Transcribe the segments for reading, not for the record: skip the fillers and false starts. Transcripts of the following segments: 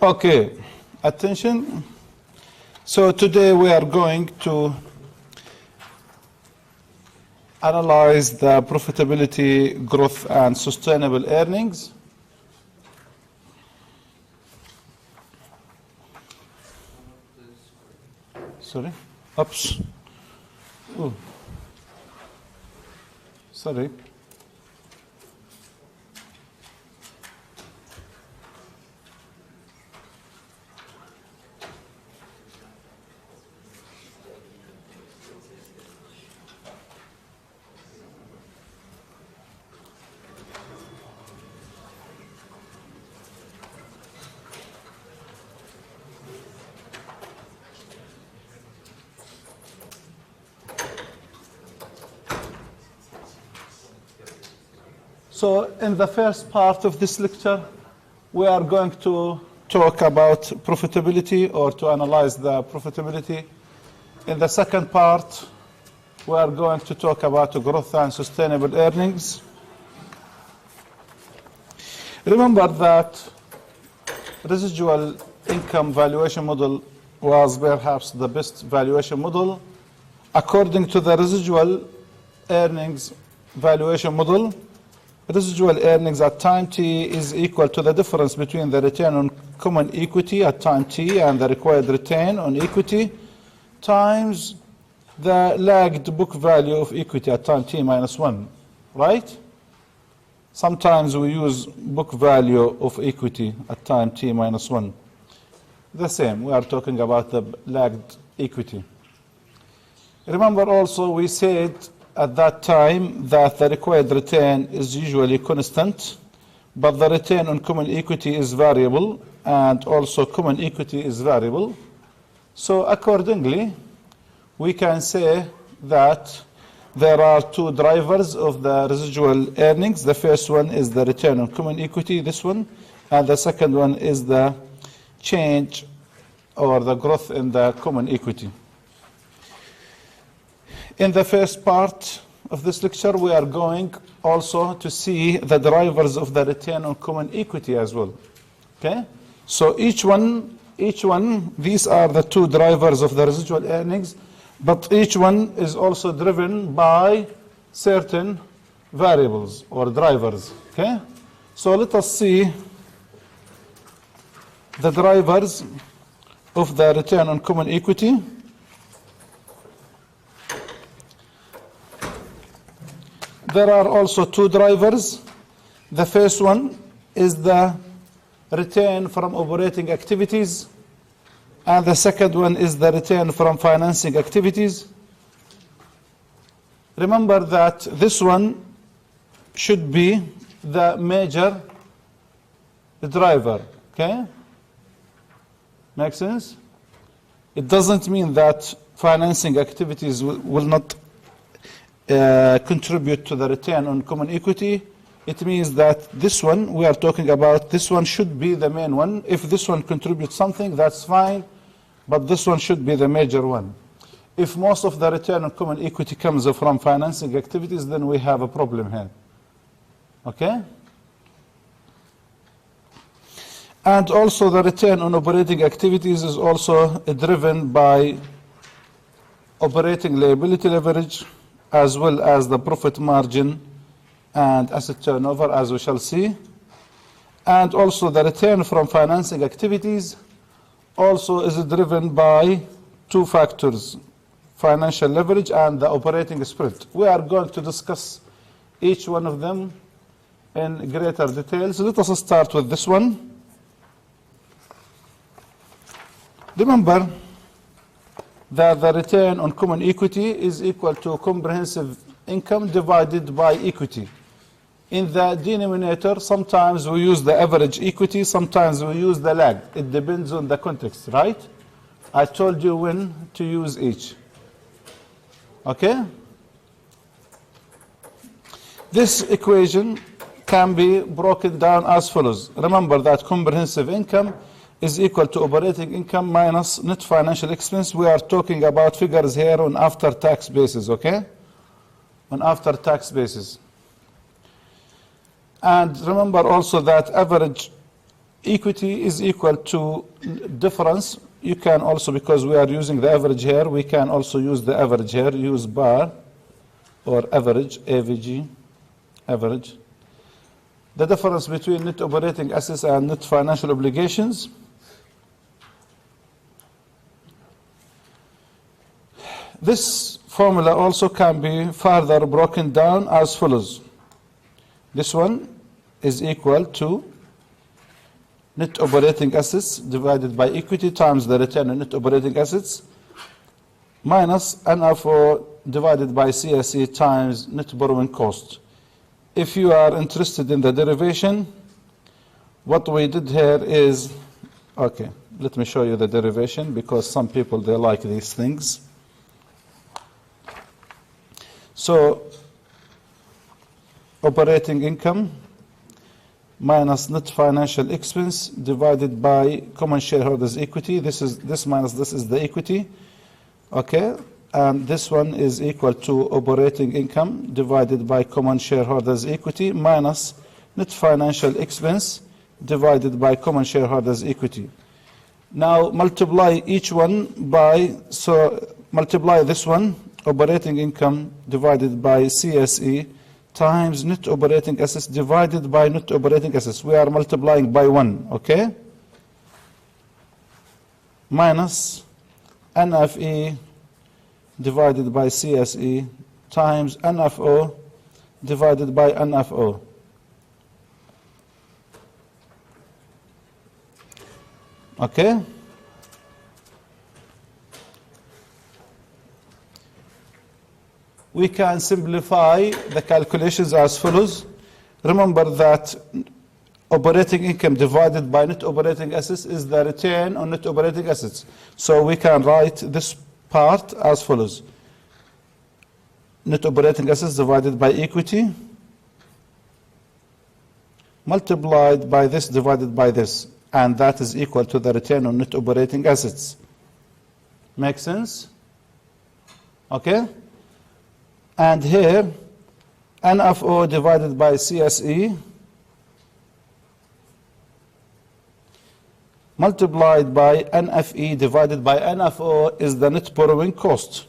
Okay, attention. So today we are going to analyze the profitability, growth, and sustainable earnings. Sorry. Oops. Ooh. Sorry. So in the first part of this lecture, we are going to talk about profitability or to analyze the profitability. In the second part, we are going to talk about growth and sustainable earnings. Remember that residual income valuation model was perhaps the best valuation model. According to the residual earnings valuation model, residual earnings at time t is equal to the difference between the return on common equity at time t and the required return on equity times the lagged book value of equity at time t minus 1, right? Sometimes we use book value of equity at time t minus 1. The same, we are talking about the lagged equity. Remember also we said at that time that the required return is usually constant, but the return on common equity is variable, and also common equity is variable. So accordingly, we can say that there are two drivers of the residual earnings. The first one is the return on common equity, this one, and the second one is the change or the growth in the common equity. In the first part of this lecture, we are going also to see the drivers of the return on common equity as well. Okay? So each one, these are the two drivers of the residual earnings, but each one is also driven by certain variables or drivers. Okay? So let us see the drivers of the return on common equity. There are also two drivers. The first one is the return from operating activities, and the second one is the return from financing activities. Remember that this one should be the major driver, okay? Make sense? It doesn't mean that financing activities will not contribute to the return on common equity. It means that this one we are talking about, this one should be the main one. If this one contributes something, that's fine, but this one should be the major one. If most of the return on common equity comes from financing activities, then we have a problem here. Okay? And also the return on operating activities is also driven by operating liability leverage, as well as the profit margin and asset turnover, as we shall see. And also the return from financing activities also is driven by two factors, financial leverage and the operating spread. We are going to discuss each one of them in greater detail. So let us start with this one. Remember that the return on common equity is equal to comprehensive income divided by equity. In the denominator, sometimes we use the average equity, sometimes we use the lag. It depends on the context, right? I told you when to use each. Okay? This equation can be broken down as follows. Remember that comprehensive income is equal to operating income minus net financial expense. We are talking about figures here on after-tax basis, okay? On after-tax basis. And remember also that average equity is equal to difference. You can also, because we are using the average here, we can also use the average here, use bar or average, AVG, average. The difference between net operating assets and net financial obligations. This formula also can be further broken down as follows. This one is equal to net operating assets divided by equity times the return on net operating assets minus NFO divided by CSE times net borrowing cost. If you are interested in the derivation, what we did here is, okay, let me show you the derivation because some people, they like these things. So, operating income minus net financial expense divided by common shareholders' equity. This minus this is the equity, okay? And this one is equal to operating income divided by common shareholders' equity minus net financial expense divided by common shareholders' equity. Now multiply each one by, so multiply this one, operating income divided by CSE times net operating assets divided by net operating assets. We are multiplying by 1, okay? Minus NFE divided by CSE times NFO divided by NFO. Okay? We can simplify the calculations as follows. Remember that operating income divided by net operating assets is the return on net operating assets. So we can write this part as follows. Net operating assets divided by equity multiplied by this divided by this, and that is equal to the return on net operating assets. Make sense? Okay? And here, NFO divided by CSE multiplied by NFE divided by NFO is the net borrowing cost.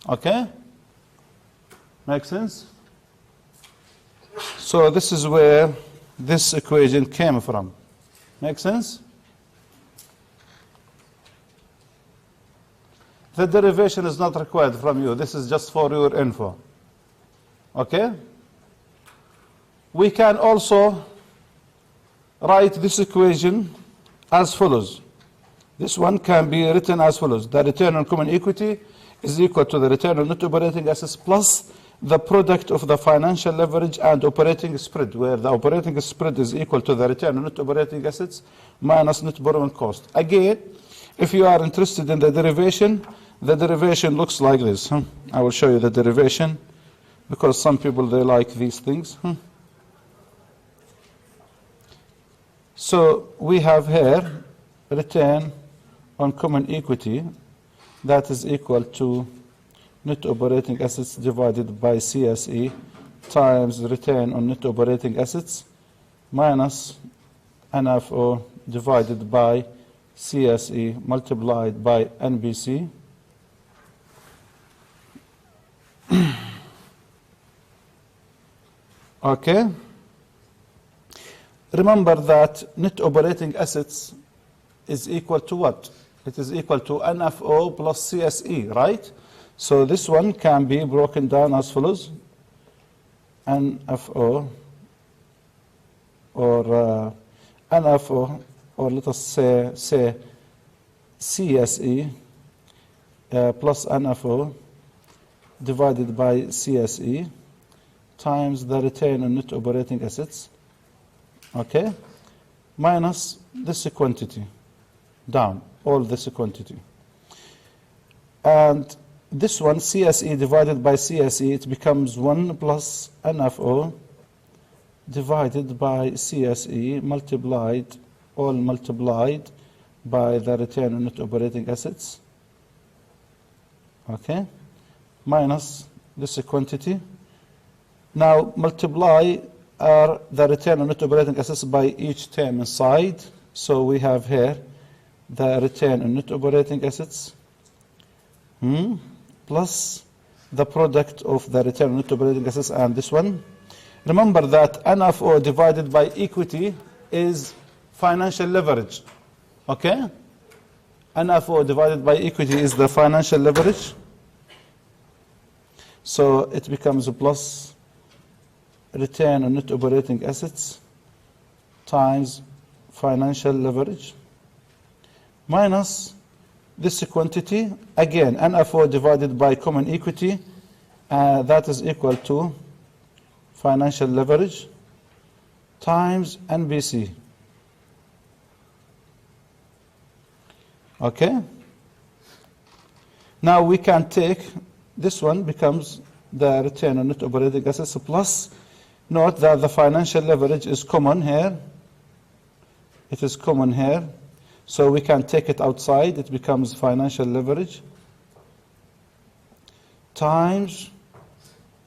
Okay? Make sense? So this is where this equation came from. Make sense? The derivation is not required from you. This is just for your info. Okay? We can also write this equation as follows. This one can be written as follows. The return on common equity is equal to the return on net operating assets plus the product of the financial leverage and operating spread, where the operating spread is equal to the return on net operating assets minus net borrowing cost. Again, if you are interested in the derivation looks like this. I will show you the derivation because some people, they like these things. So we have here return on common equity that is equal to net operating assets divided by CSE times return on net operating assets minus NFO divided by CSE multiplied by NBC. Okay? Remember that net operating assets is equal to what? It is equal to NFO plus CSE, right? So this one can be broken down as follows. NFO or NFO, or let us say CSE plus NFO divided by CSE times the return on net operating assets, okay, minus this quantity, down, all this quantity. And this one, CSE divided by CSE, it becomes 1 plus NFO divided by CSE multiplied, all multiplied by the return on net operating assets, okay, minus this quantity. Now multiply are the return on net operating assets by each term inside. So we have here the return on net operating assets plus the product of the return on net operating assets and this one. Remember that NFO divided by equity is financial leverage. Okay? NFO divided by equity is the financial leverage. So it becomes a plus return on net operating assets times financial leverage minus this quantity, again, NFO divided by common equity, that is equal to financial leverage times NBC. Okay? Now we can take, this one becomes the return on net operating assets plus, note that the financial leverage is common here. It is common here. So we can take it outside, it becomes financial leverage times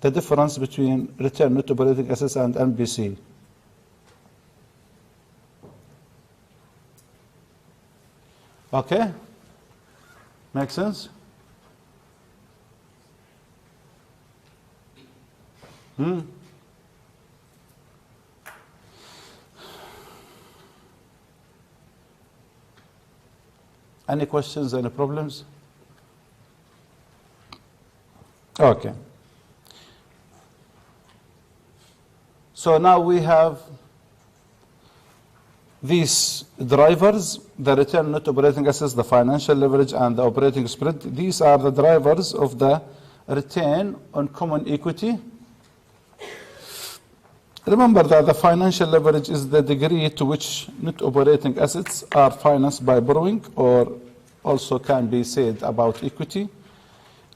the difference between return net operating assets and NBC. Okay? Make sense? Any questions, any problems? Okay. So now we have these drivers, the return on net operating assets, the financial leverage, and the operating spread. These are the drivers of the return on common equity. Remember that the financial leverage is the degree to which net operating assets are financed by borrowing, or also can be said about equity,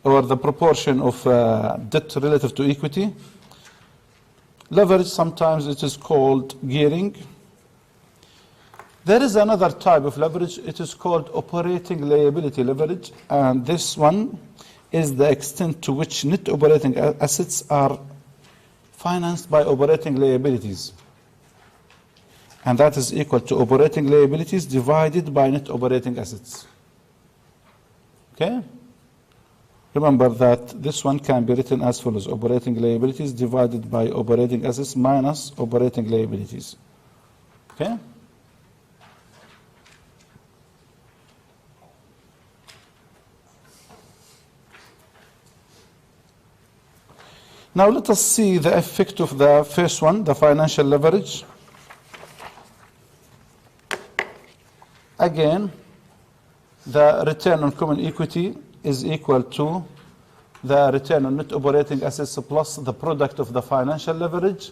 or the proportion of debt relative to equity. Leverage, sometimes it is called gearing. There is another type of leverage, it is called operating liability leverage, and this one is the extent to which net operating assets are financed by operating liabilities. And that is equal to operating liabilities divided by net operating assets. Okay? Remember that this one can be written as follows: operating liabilities divided by operating assets minus operating liabilities. Okay? Now let us see the effect of the first one, the financial leverage. Again, the return on common equity is equal to the return on net operating assets plus the product of the financial leverage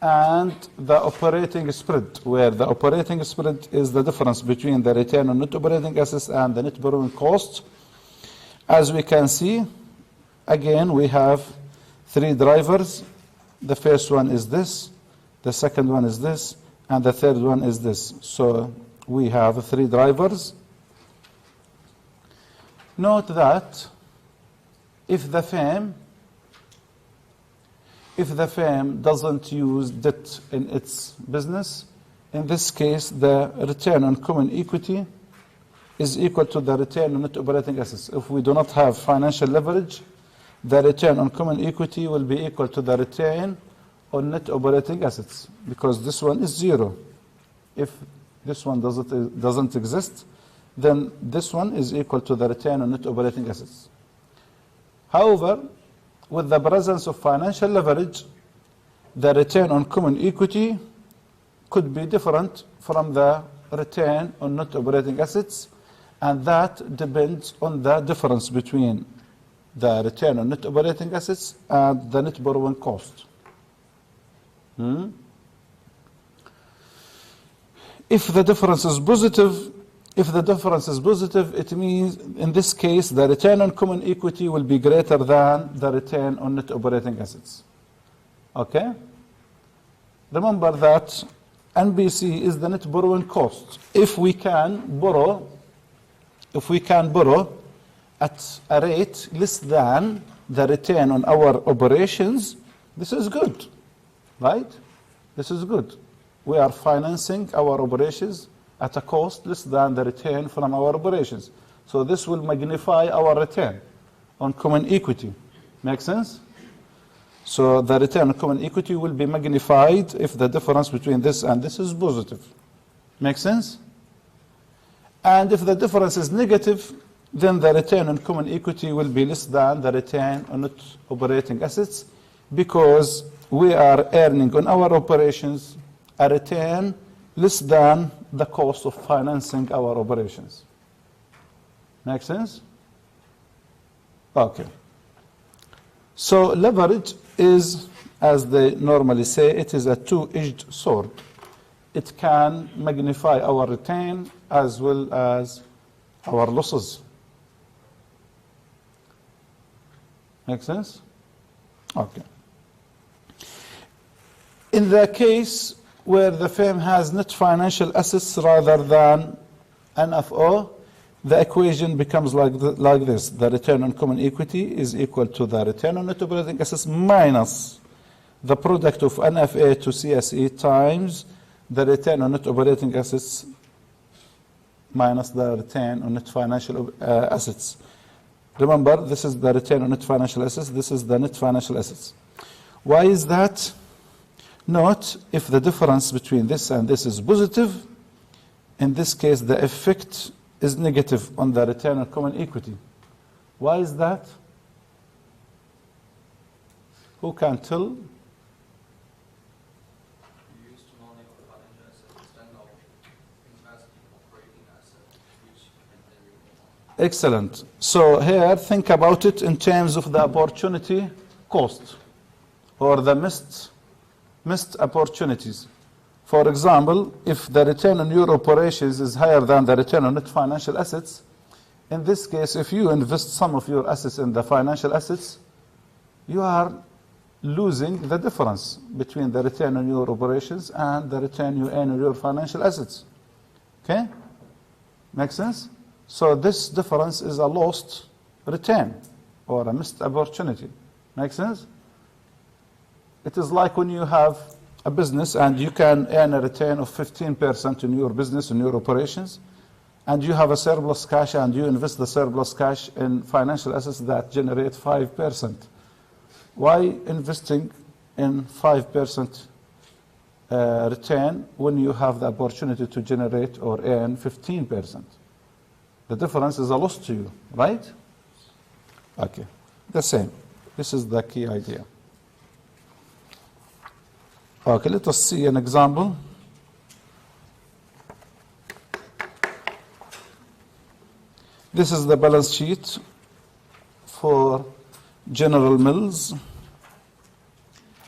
and the operating spread, where the operating spread is the difference between the return on net operating assets and the net borrowing cost. As we can see, again, we have three drivers. The first one is this, the second one is this, and the third one is this. So we have three drivers. Note that if the firm doesn't use debt in its business, in this case the return on common equity is equal to the return on net operating assets. If we do not have financial leverage, the return on common equity will be equal to the return on net operating assets, because this one is zero. If this one doesn't exist, then this one is equal to the return on net operating assets. However, with the presence of financial leverage, the return on common equity could be different from the return on net operating assets, and that depends on the difference between the return on net operating assets and the net borrowing cost. If the difference is positive, it means in this case the return on common equity will be greater than the return on net operating assets. Okay? Remember that NBC is the net borrowing cost. If we can borrow at a rate less than the return on our operations, this is good, right? This is good. We are financing our operations at a cost less than the return from our operations. So this will magnify our return on common equity. Make sense? So the return on common equity will be magnified if the difference between this and this is positive. Make sense? And if the difference is negative, then the return on common equity will be less than the return on net operating assets, because we are earning on our operations a return less than the cost of financing our operations. Make sense? Okay. So leverage is, as they normally say, it is a two-edged sword. It can magnify our return as well as our losses. Make sense? Okay. In the case where the firm has net financial assets rather than NFO, the equation becomes like this. The return on common equity is equal to the return on net operating assets minus the product of NFA to CSE times the return on net operating assets minus the return on net financial assets. Remember, this is the return on net financial assets. This is the net financial assets. Why is that? Note, if the difference between this and this is positive, in this case, the effect is negative on the return on common equity. Why is that? Who can tell? Excellent. So here, think about it in terms of the opportunity cost or the missed opportunities. For example, if the return on your operations is higher than the return on net financial assets, in this case, if you invest some of your assets in the financial assets, you are losing the difference between the return on your operations and the return you earn on your financial assets. Okay? Make sense? So this difference is a lost return or a missed opportunity. Make sense? It is like when you have a business and you can earn a return of 15% in your business, in your operations, and you have a surplus cash and you invest the surplus cash in financial assets that generate 5%. Why investing in 5% return when you have the opportunity to generate or earn 15%? The difference is a loss to you, right? Okay, the same. This is the key idea. Okay, let us see an example. This is the balance sheet for General Mills.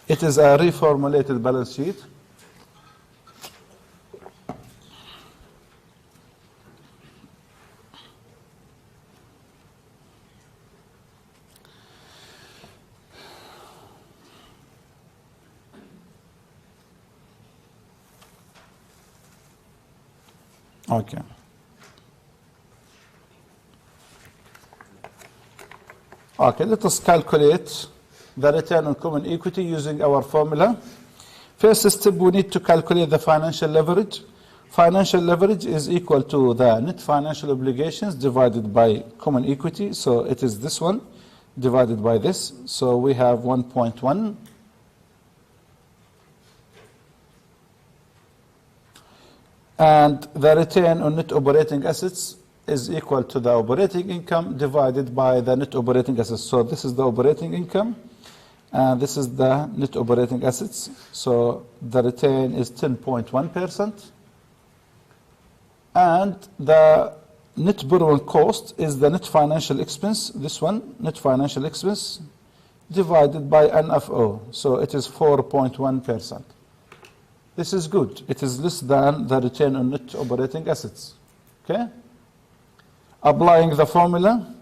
It is a reformulated balance sheet. Okay. Okay, let us calculate the return on common equity using our formula. First step, we need to calculate the financial leverage. Financial leverage is equal to the net financial obligations divided by common equity. So it is this one divided by this. So we have 1.1. And the return on net operating assets is equal to the operating income divided by the net operating assets. So this is the operating income, and this is the net operating assets. So the return is 10.1%. And the net borrowing cost is the net financial expense, this one, net financial expense, divided by NFO. So it is 4.1%. This is good. It is less than the return on net operating assets. Okay? Applying the formula,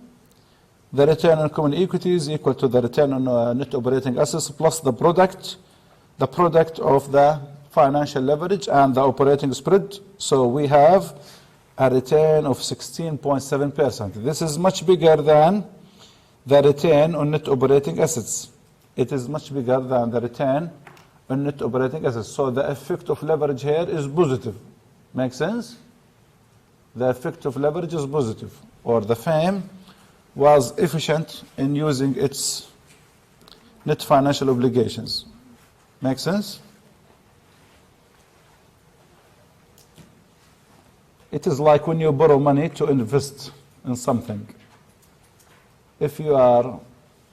the return on common equity is equal to the return on net operating assets plus the product of the financial leverage and the operating spread. So we have a return of 16.7%. This is much bigger than the return on net operating assets. It is much bigger than the return on net operating assets. So the effect of leverage here is positive. Make sense? The effect of leverage is positive, or the firm was efficient in using its net financial obligations. Make sense? It is like when you borrow money to invest in something. If you are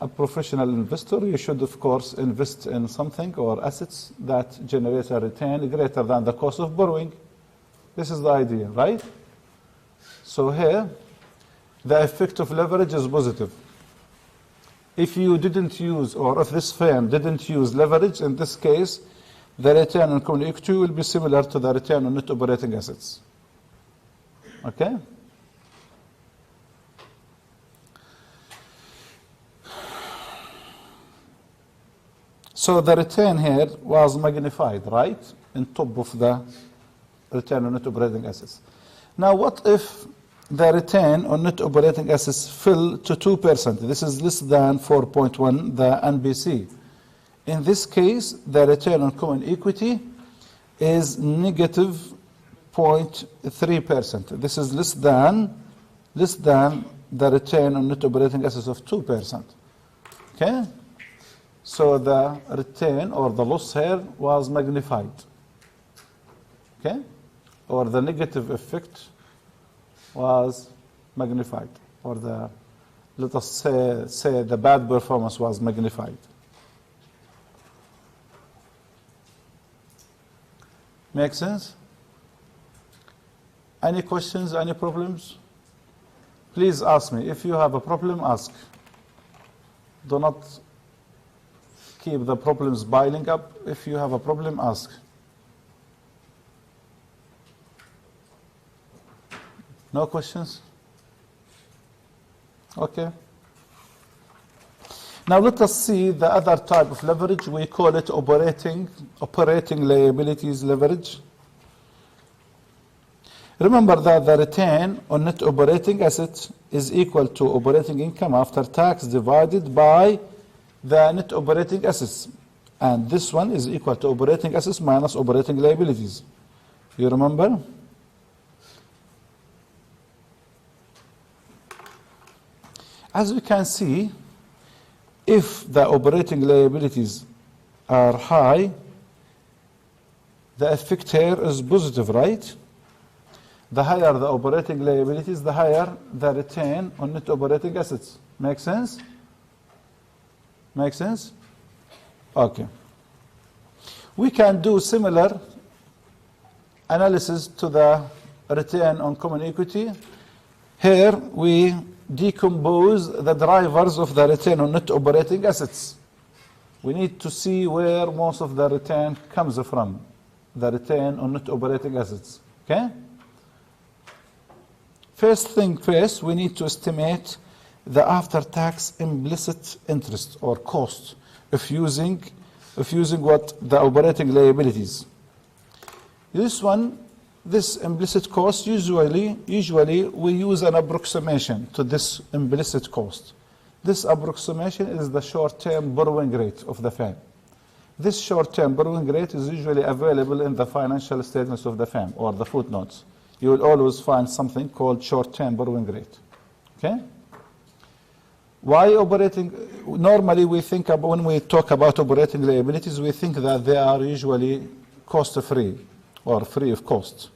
a professional investor, you should, of course, invest in something or assets that generate a return greater than the cost of borrowing. This is the idea, right? So here, the effect of leverage is positive. If you didn't use, or if this firm didn't use leverage, in this case, the return on common equity will be similar to the return on net operating assets. Okay? So the return here was magnified, right? On top of the return on net operating assets. Now what if the return on net operating assets fell to 2%? This is less than 4.1, the NBC. In this case, the return on common equity is negative 0.3%. This is less than the return on net operating assets of 2%. Okay? So the return or the loss here was magnified. Okay? Or the negative effect was magnified. Or the, let us say the bad performance was magnified. Make sense? Any questions, any problems? Please ask me. If you have a problem, ask. Do not keep the problems piling up. If you have a problem, ask. No questions? Okay. Now let us see the other type of leverage. We call it operating liabilities leverage. Remember that the return on net operating assets is equal to operating income after tax divided by the net operating assets. And this one is equal to operating assets minus operating liabilities. You remember? As we can see, if the operating liabilities are high, the effect here is positive, right? The higher the operating liabilities, the higher the return on net operating assets. Make sense? Make sense? Okay. We can do similar analysis to the return on common equity. Here we decompose the drivers of the return on net operating assets. We need to see where most of the return comes from, the return on net operating assets. Okay? First thing first, we need to estimate the after-tax implicit interest or cost of using what the operating liabilities. This implicit cost, usually we use an approximation to this implicit cost. This approximation is the short-term borrowing rate of the firm. This short-term borrowing rate is usually available in the financial statements of the firm or the footnotes. You will always find something called short-term borrowing rate. Okay? Why operating? Normally we think about, when we talk about operating liabilities, we think that they are usually cost-free or free of cost.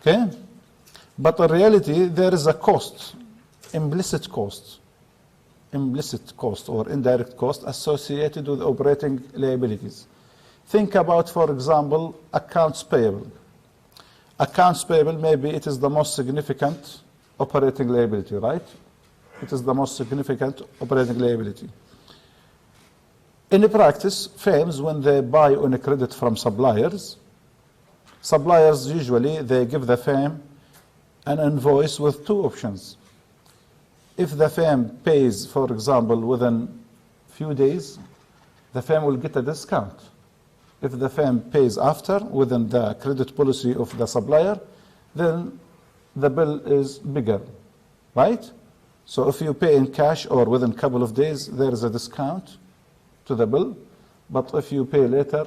Okay? But in reality, there is a cost, implicit cost or indirect cost associated with operating liabilities. Think about, for example, accounts payable. Accounts payable, maybe it is the most significant operating liability, right? It is the most significant operating liability. In practice, firms, when they buy on a credit from suppliers usually, they give the firm an invoice with two options. If the firm pays, for example, within few days, the firm will get a discount. If the firm pays after, within the credit policy of the supplier, then the bill is bigger, right? So if you pay in cash or within a couple of days, there is a discount to the bill. but if you pay later,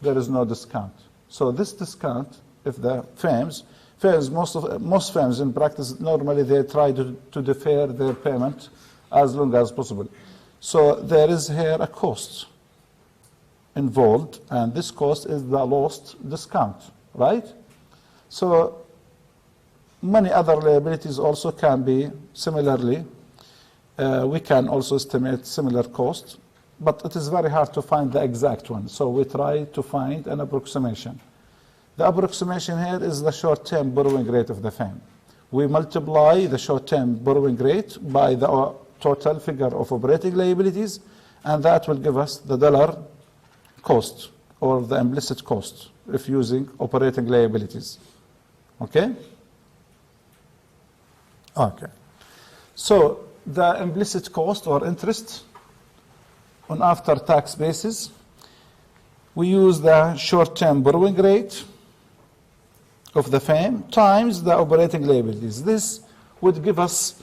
there is no discount. So this discount, if the firms, most firms in practice, normally they try to defer their payment as long as possible. So there is here a cost involved, and this cost is the lost discount, right? So many other liabilities also can be similarly, we can also estimate similar costs, but it is very hard to find the exact one. So we try to find an approximation. The approximation here is the short-term borrowing rate of the firm. We multiply the short-term borrowing rate by the total figure of operating liabilities, and that will give us the dollar cost or the implicit cost if using operating liabilities. Okay? Okay. So the implicit cost or interest on after-tax basis, we use the short-term borrowing rate of the firm times the operating liabilities. This would give us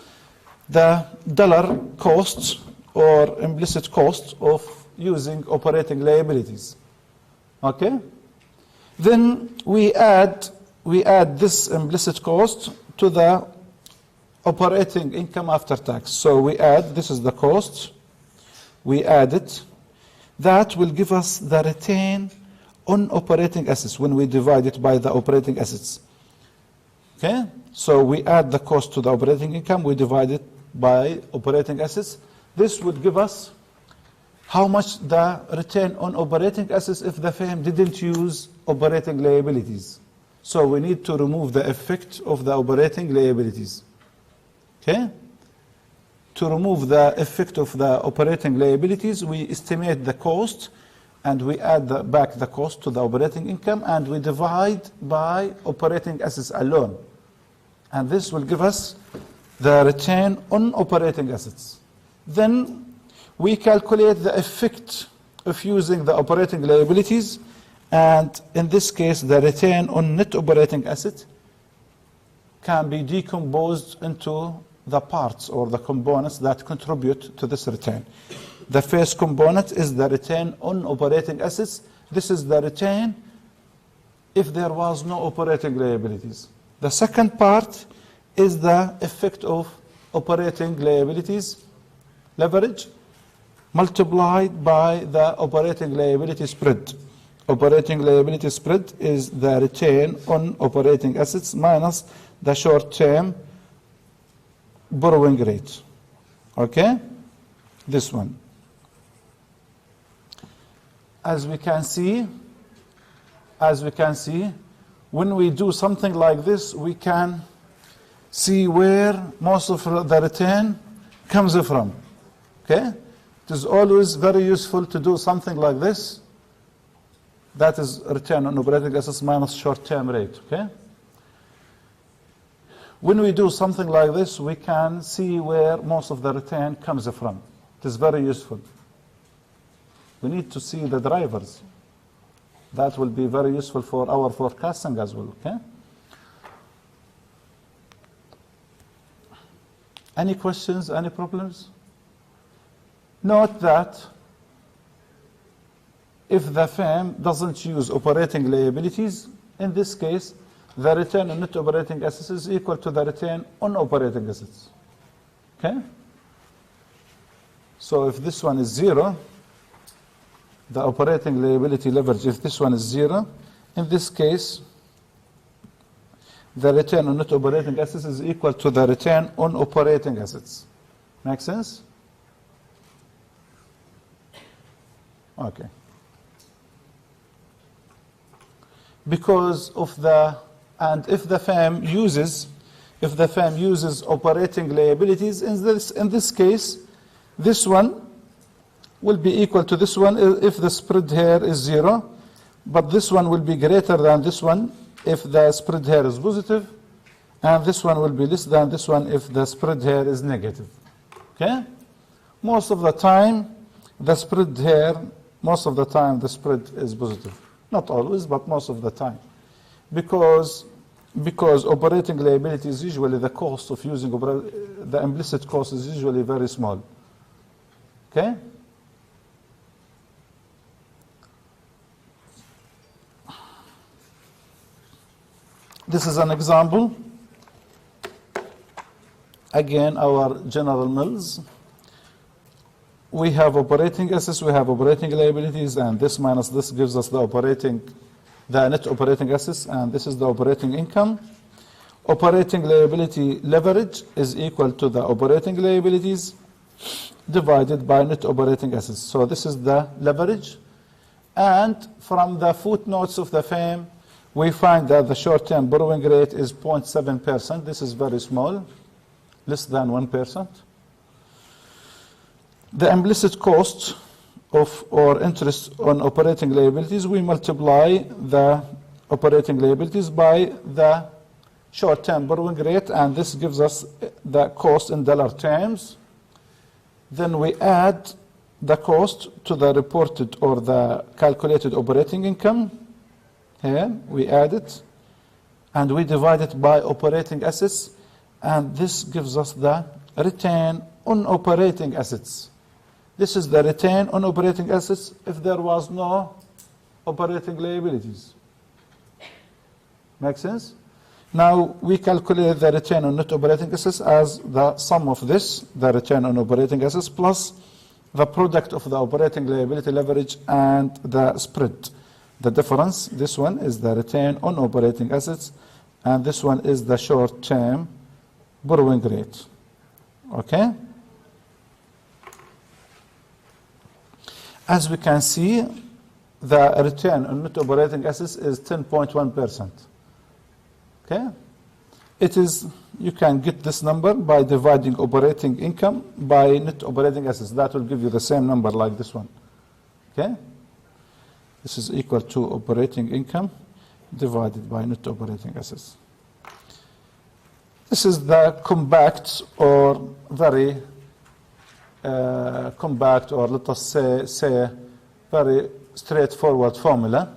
the dollar cost or implicit cost of using operating liabilities. Okay? Then we add this implicit cost to the operating income after tax. So we add, this is the cost, we add it. That will give us the return on operating assets when we divide it by the operating assets. Okay? So we add the cost to the operating income, we divide it by operating assets. This would give us how much the return on operating assets if the firm didn't use operating liabilities. So we need to remove the effect of the operating liabilities. Okay? To remove the effect of the operating liabilities, we estimate the cost and we add back the cost to the operating income and we divide by operating assets alone. And this will give us the return on operating assets. Then we calculate the effect of using the operating liabilities, and in this case the return on net operating asset can be decomposed into the parts or the components that contribute to this return. The first component is the return on operating assets. This is the return if there was no operating liabilities. The second part is the effect of operating liabilities leverage multiplied by the operating liability spread. Operating liability spread is the return on operating assets minus the short-term borrowing rate. Okay? This one. As we can see, when we do something like this, we can see where most of the return comes from. Okay? It is always very useful to do something like this. That is return on operating assets minus short-term rate. Okay? When we do something like this, we can see where most of the return comes from. It is very useful. We need to see the drivers. That will be very useful for our forecasting as well. Okay? Any questions, any problems? Note that if the firm doesn't use operating liabilities, in this case, the return on net operating assets is equal to the return on operating assets. Okay? So if this one is 0, the operating liability leverage, if this one is 0, in this case, the return on net operating assets is equal to the return on operating assets. Make sense? Okay. Because of the, and if the firm uses operating liabilities, in this case, this one will be equal to this one if the spread here is 0, but this one will be greater than this one if the spread here is positive, and this one will be less than this one if the spread here is negative. Okay? Most of the time, the spread here, the spread is positive. Not always, but most of the time. Because operating liability is usually the cost of using, the implicit cost is usually very small. Okay? This is an example. Again, our General Mills. We have operating assets, we have operating liabilities, and this minus this gives us the net operating assets, and this is the operating income. Operating liability leverage is equal to the operating liabilities divided by net operating assets. So this is the leverage. And from the footnotes of the FAM, we find that the short-term borrowing rate is 0.7%. This is very small, less than 1%. The implicit cost of or interest on operating liabilities, we multiply the operating liabilities by the short-term borrowing rate, and this gives us the cost in dollar terms. Then we add the cost to the reported or the calculated operating income. Here we add it, and we divide it by operating assets, and this gives us the return on operating assets. This is the return on operating assets if there was no operating liabilities. Make sense? Now we calculate the return on net operating assets as the sum of this, the return on operating assets, plus the product of the operating liability leverage and the spread. The difference, this one is the return on operating assets, and this one is the short-term borrowing rate. Okay? As we can see, the return on net operating assets is 10.1%. Okay? It is, you can get this number by dividing operating income by net operating assets. That will give you the same number like this one. Okay? This is equal to operating income divided by net operating assets. This is the compact or very compact, or let us say very straightforward formula.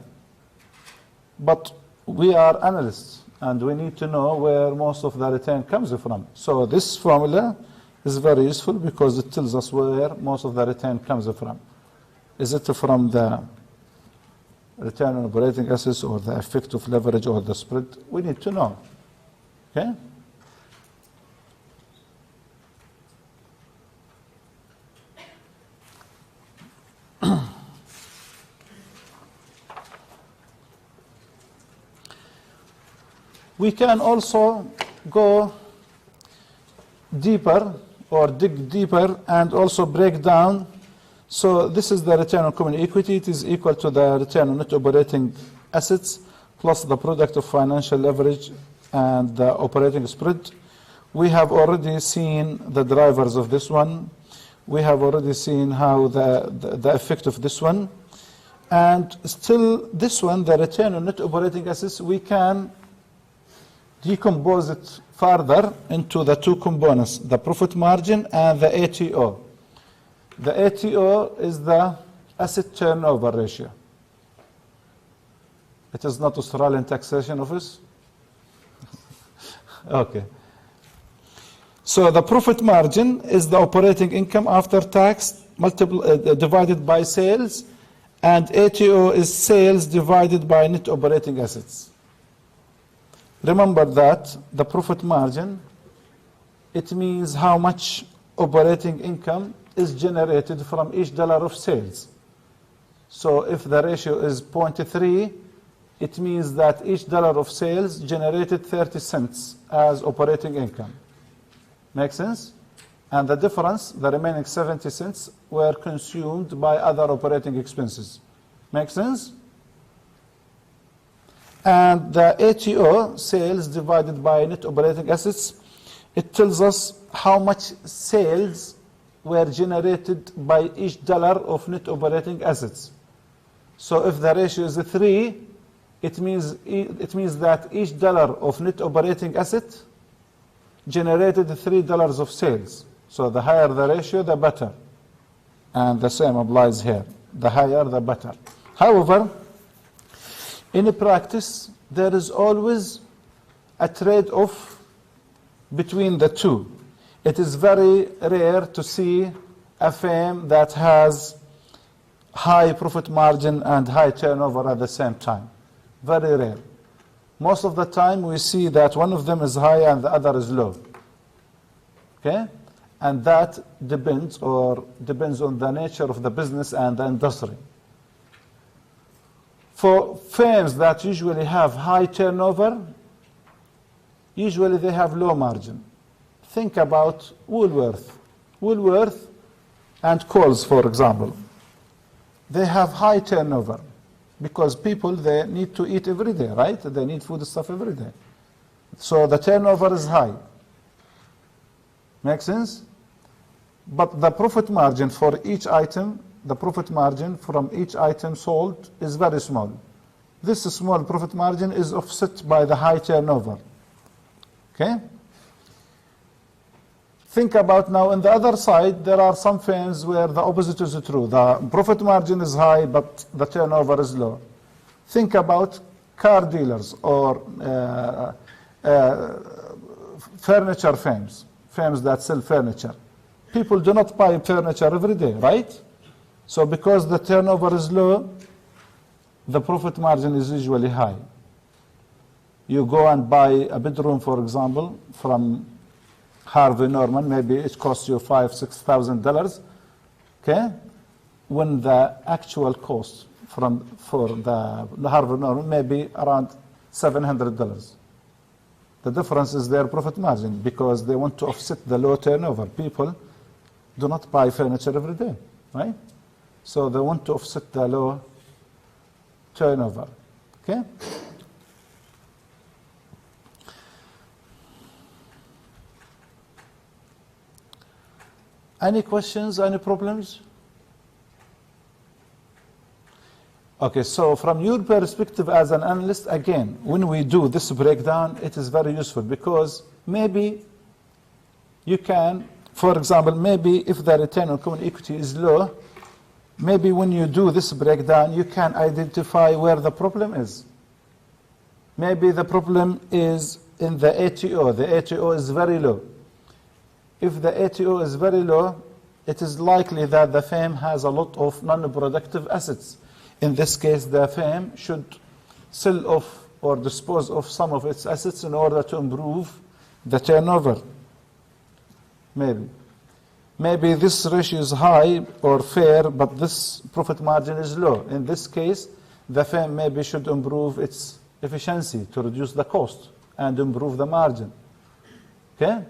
But we are analysts, and we need to know where most of the return comes from. So this formula is very useful because it tells us where most of the return comes from. Is it from the return on operating assets or the effect of leverage or the spread? We need to know. Okay? We can also go deeper or dig deeper and also break down. So this is the return on common equity. It is equal to the return on net operating assets plus the product of financial leverage and the operating spread. We have already seen the drivers of this one. We have already seen how the effect of this one. And still this one, the return on net operating assets, we can decompose it further into the two components, the profit margin and the ATO. The ATO is the asset turnover ratio. It is not Australian Taxation Office? Okay. So the profit margin is the operating income after tax divided by sales, and ATO is sales divided by net operating assets. Remember that the profit margin, it means how much operating income is generated from each dollar of sales. So if the ratio is 0.3, it means that each dollar of sales generated 30 cents as operating income. Make sense? And the difference, the remaining 70 cents, were consumed by other operating expenses. Make sense? And the ATO, sales divided by net operating assets, it tells us how much sales were generated by each dollar of net operating assets. So if the ratio is 3, it means that each dollar of net operating asset generated $3 of sales. So the higher the ratio, the better. And the same applies here. The higher, the better. However, in practice, there is always a trade-off between the two. It is very rare to see a firm that has high profit margin and high turnover at the same time. Very rare. most of the time we see that one of them is high and the other is low. Okay? And that depends on the nature of the business and the industry. For firms that usually have high turnover, usually they have low margin. Think about Woolworth and Coles, for example. They have high turnover because people, they need to eat every day, right? They need food stuff every day. So the turnover is high. Make sense? But the profit margin for each item, the profit margin from each item sold is very small. This small profit margin is offset by the high turnover. Okay? Think about now on the other side, there are some firms where the opposite is true. The profit margin is high, but the turnover is low. Think about car dealers or furniture firms that sell furniture. People do not buy furniture every day, right? So because the turnover is low, the profit margin is usually high. You go and buy a bedroom, for example, from Harvey Norman, maybe it costs you $5,000-6,000, okay? When the actual cost for the Harvey Norman may be around $700. The difference is their profit margin because they want to offset the low turnover. People do not buy furniture every day, right? So they want to offset the low turnover, okay? Any questions, any problems? Okay, so from your perspective as an analyst, again, when we do this breakdown, it is very useful because maybe you can, for example, maybe if the return on common equity is low, maybe when you do this breakdown, you can identify where the problem is. Maybe the problem is in the ATO. The ATO is very low. If the ATO is very low, it is likely that the firm has a lot of non-productive assets. In this case, the firm should sell off or dispose of some of its assets in order to improve the turnover. Maybe this ratio is high or fair, but this profit margin is low. In this case, the firm maybe should improve its efficiency to reduce the cost and improve the margin. Okay?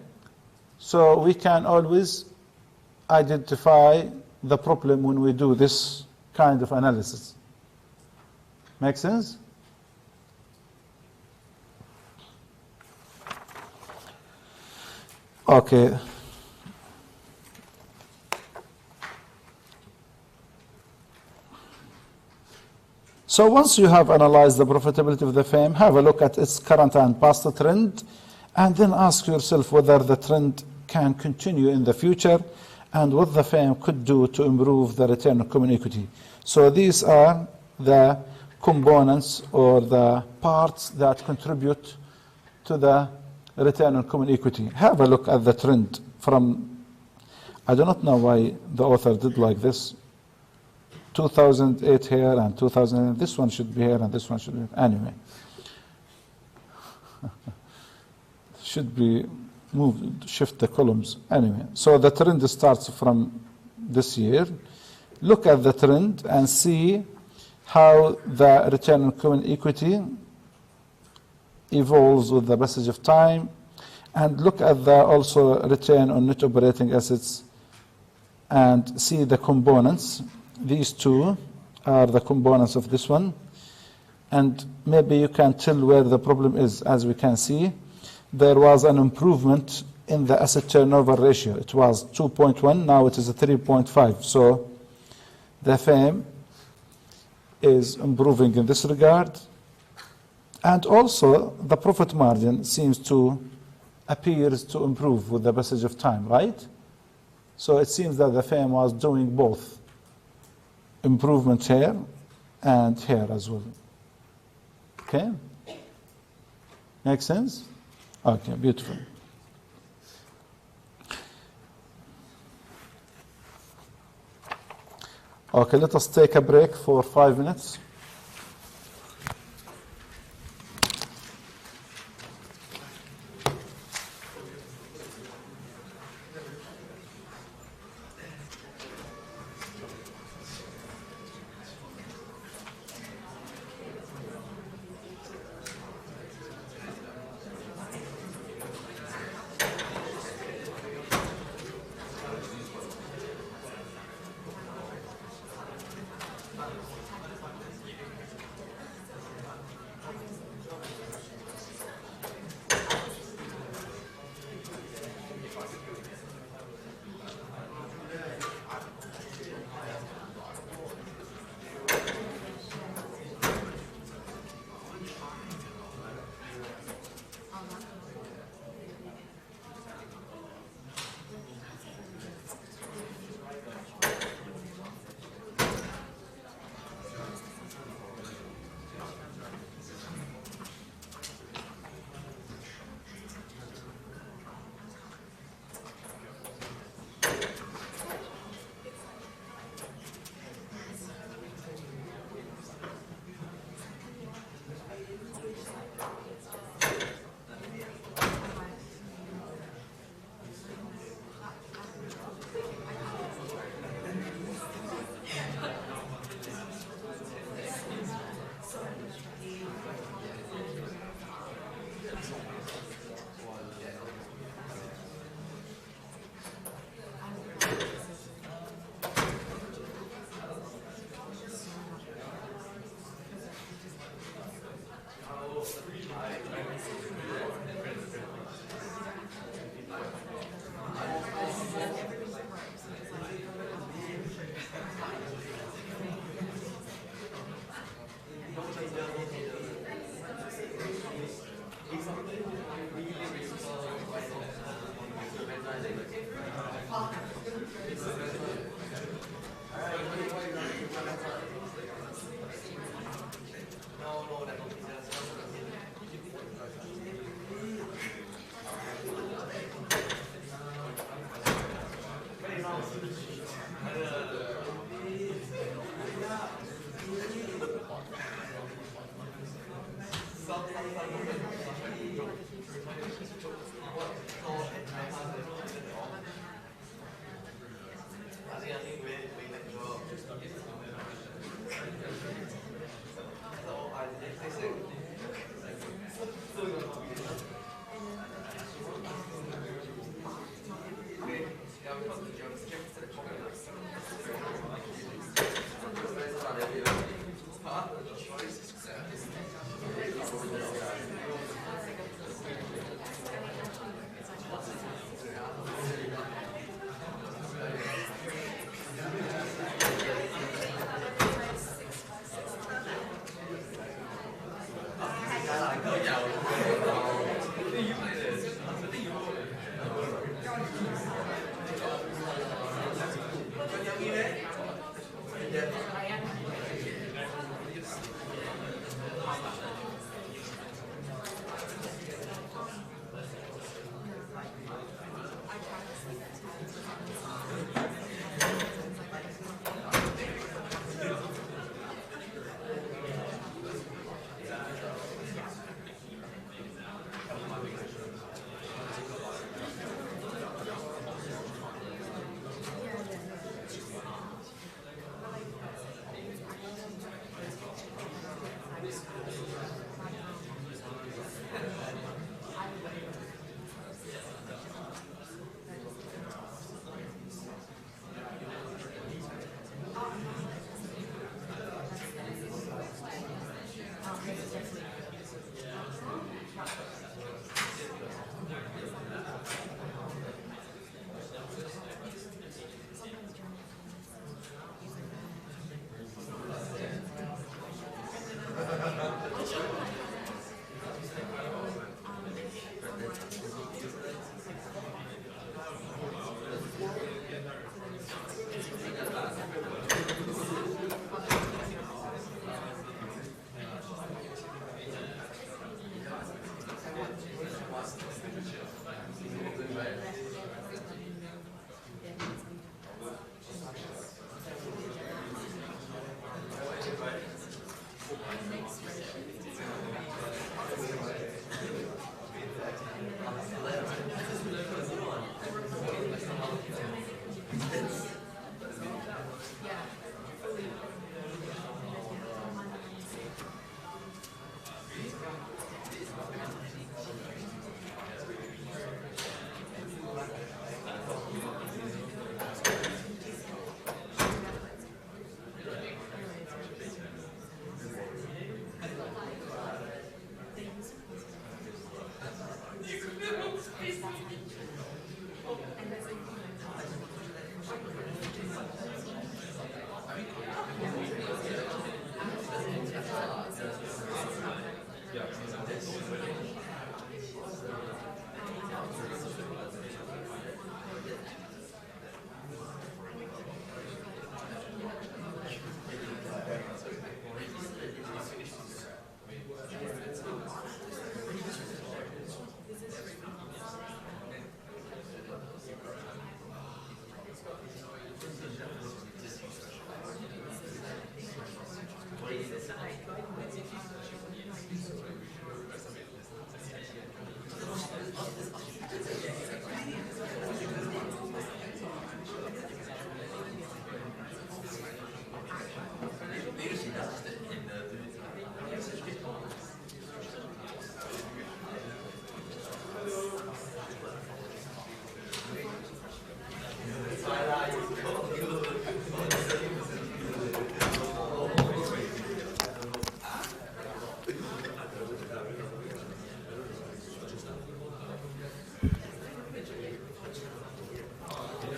So we can always identify the problem when we do this kind of analysis. Make sense? Okay. So once you have analyzed the profitability of the firm, have a look at its current and past trend, and then ask yourself whether the trend can continue in the future and what the firm could do to improve the return on common equity. So these are the components or the parts that contribute to the return on common equity. Have a look at the trend from, I do not know why the author did like this, 2008 here and 2008, this one should be here and this one should be, anyway. Should be moved, shift the columns. Anyway, so the trend starts from this year. Look at the trend and see how the return on common equity evolves with the passage of time, and look at the also return on net operating assets and see the components. These two are the components of this one, and maybe you can tell where the problem is. As we can see, there was an improvement in the asset turnover ratio. It was 2.1, now it is a 3.5. So the firm is improving in this regard. And also the profit margin appears to improve with the passage of time, right? So it seems that the firm was doing both improvement here and here as well. Okay? Make sense? Okay, beautiful. Okay, let us take a break for 5 minutes.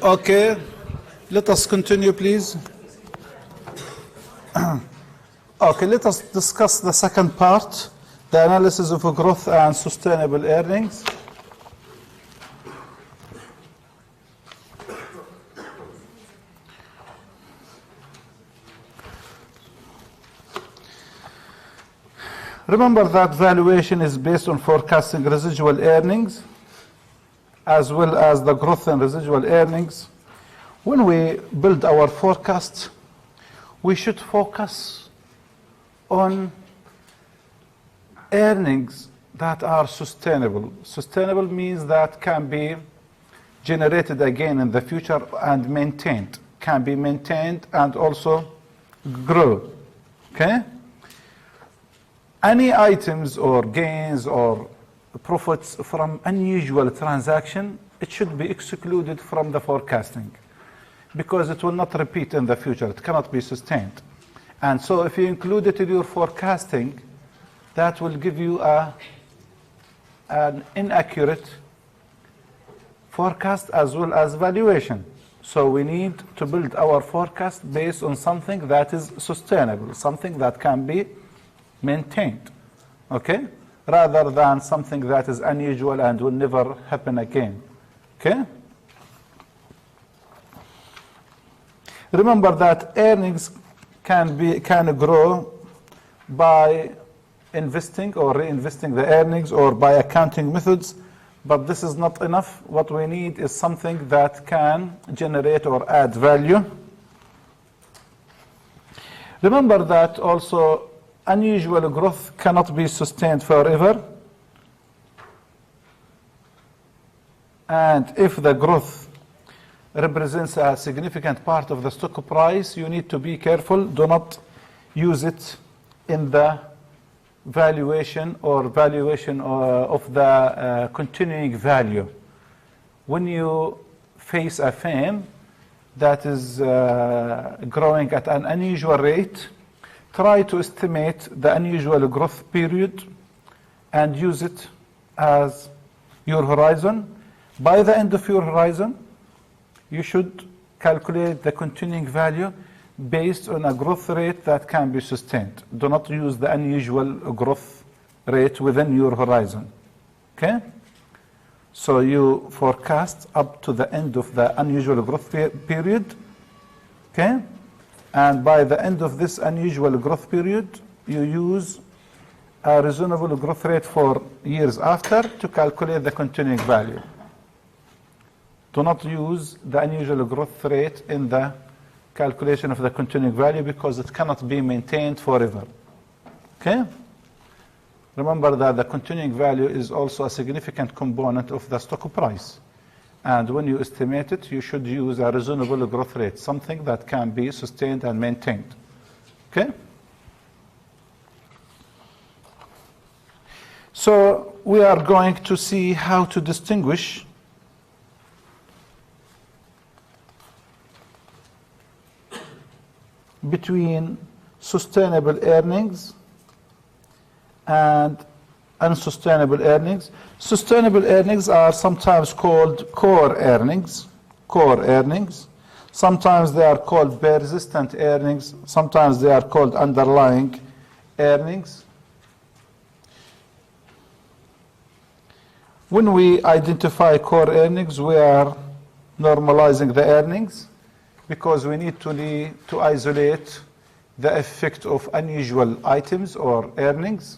Okay, let us continue, please. Okay, let us discuss the second part, the analysis of growth and sustainable earnings. Remember that valuation is based on forecasting residual earnings as well as the growth in residual earnings. When we build our forecast, we should focus on earnings that are sustainable. Sustainable means that can be generated again in the future and maintained, can be maintained and also grow. Okay? Any items or gains or profits from unusual transaction, it should be excluded from the forecasting because it will not repeat in the future. It cannot be sustained. And so if you include it in your forecasting, that will give you an inaccurate forecast as well as valuation. So we need to build our forecast based on something that is sustainable, something that can be maintained, okay? Rather than something that is unusual and will never happen again, okay? Remember that earnings can grow by investing or reinvesting the earnings or by accounting methods, but this is not enough. What we need is something that can generate or add value. Remember that also unusual growth cannot be sustained forever. And if the growth represents a significant part of the stock price, you need to be careful. Do not use it in the valuation or valuation of the continuing value. When you face a firm that is growing at an unusual rate, try to estimate the unusual growth period and use it as your horizon. By the end of your horizon, you should calculate the continuing value based on a growth rate that can be sustained. Do not use the unusual growth rate within your horizon. Okay? So you forecast up to the end of the unusual growth period. Okay? And by the end of this unusual growth period, you use a reasonable growth rate for years after to calculate the continuing value. Do not use the unusual growth rate in the calculation of the continuing value because it cannot be maintained forever. Okay? Remember that the continuing value is also a significant component of the stock price. And when you estimate it, you should use a reasonable growth rate, something that can be sustained and maintained. Okay? So we are going to see how to distinguish between sustainable earnings and unsustainable earnings. Sustainable earnings are sometimes called core earnings. Core earnings. Sometimes they are called persistent earnings. Sometimes they are called underlying earnings. When we identify core earnings, we are normalizing the earnings because we need to isolate the effect of unusual items or earnings.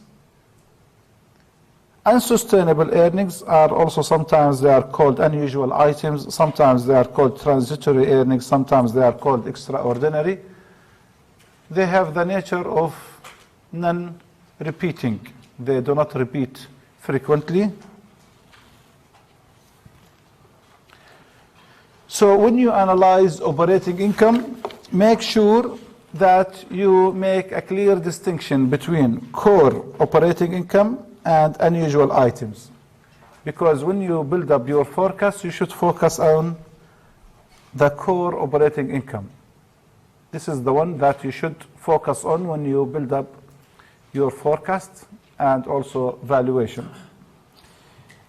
Unsustainable earnings are also sometimes they are called unusual items, sometimes they are called transitory earnings, sometimes they are called extraordinary. They have the nature of non-repeating. They do not repeat frequently. So when you analyze operating income, make sure that you make a clear distinction between core operating income and unusual items. Because when you build up your forecast, you should focus on the core operating income. This is the one that you should focus on when you build up your forecast and also valuation.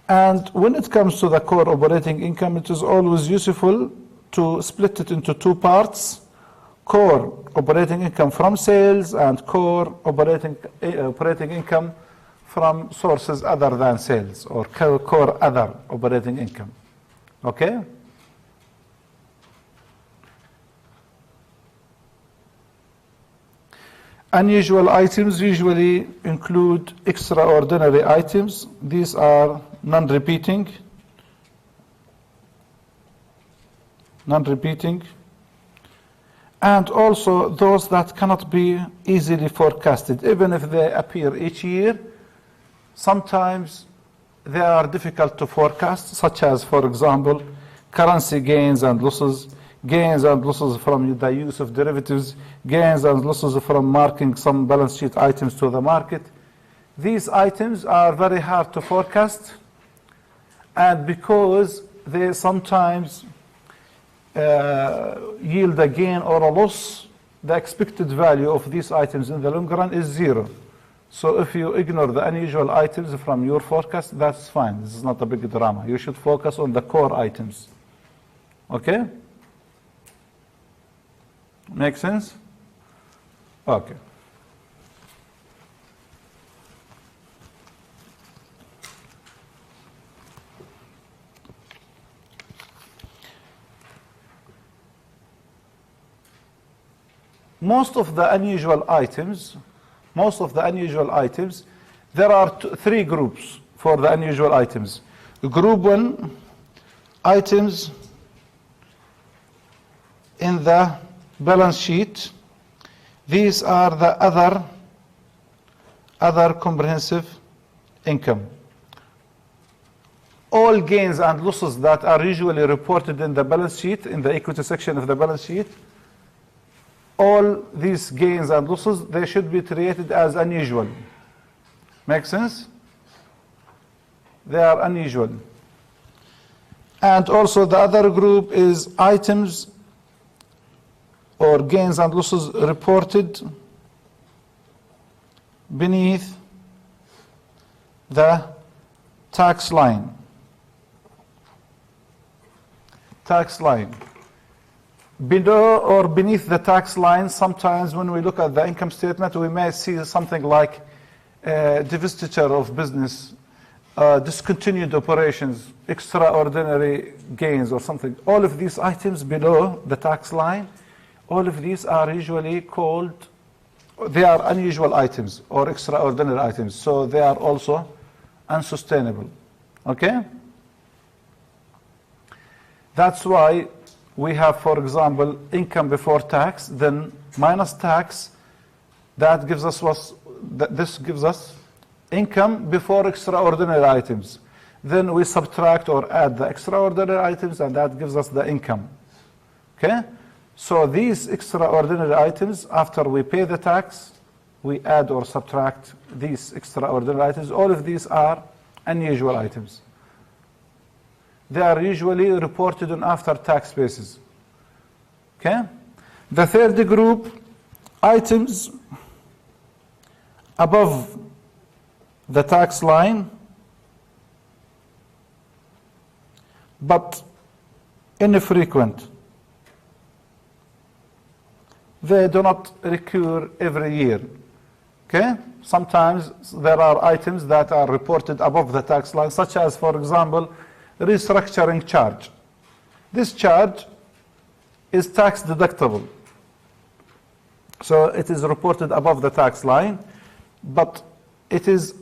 And when it comes to the core operating income, it is always useful to split it into two parts: core operating income from sales and core operating income from sources other than sales, or core other operating income. Okay? Unusual items usually include extraordinary items. These are non-repeating, and also those that cannot be easily forecasted. Even if they appear each year, sometimes they are difficult to forecast, such as, for example, currency gains and losses, gains and losses from the use of derivatives, gains and losses from marking some balance sheet items to the market. These items are very hard to forecast, and because they sometimes yield a gain or a loss, the expected value of these items in the long run is zero. So if you ignore the unusual items from your forecast, that's fine. This is not a big drama. You should focus on the core items. Okay? Make sense? Okay. Most of the unusual items, there are three groups for the unusual items. Group 1, items in the balance sheet. These are the other comprehensive income. All gains and losses that are usually reported in the balance sheet, in the equity section of the balance sheet, all these gains and losses, they should be treated as unusual. Make sense? They are unusual. And also the other group is items or gains and losses reported beneath the tax line. Tax line. Below or beneath the tax line, sometimes when we look at the income statement, we may see something like divestiture of business, discontinued operations, extraordinary gains or something. All of these items below the tax line, all of these are usually called, they are unusual items or extraordinary items. So they are also unsustainable. Okay? That's why we have, for example, income before tax, then minus tax. That gives us this gives us income before extraordinary items. Then we subtract or add the extraordinary items, and that gives us the income. Okay? So these extraordinary items, after we pay the tax, we add or subtract these extraordinary items. All of these are unusual items. They are usually reported on after-tax basis. Okay? The third group, items above the tax line, but infrequent. They do not recur every year. Okay? Sometimes there are items that are reported above the tax line, such as, for example, restructuring charge. This charge is tax deductible. So it is reported above the tax line, but it is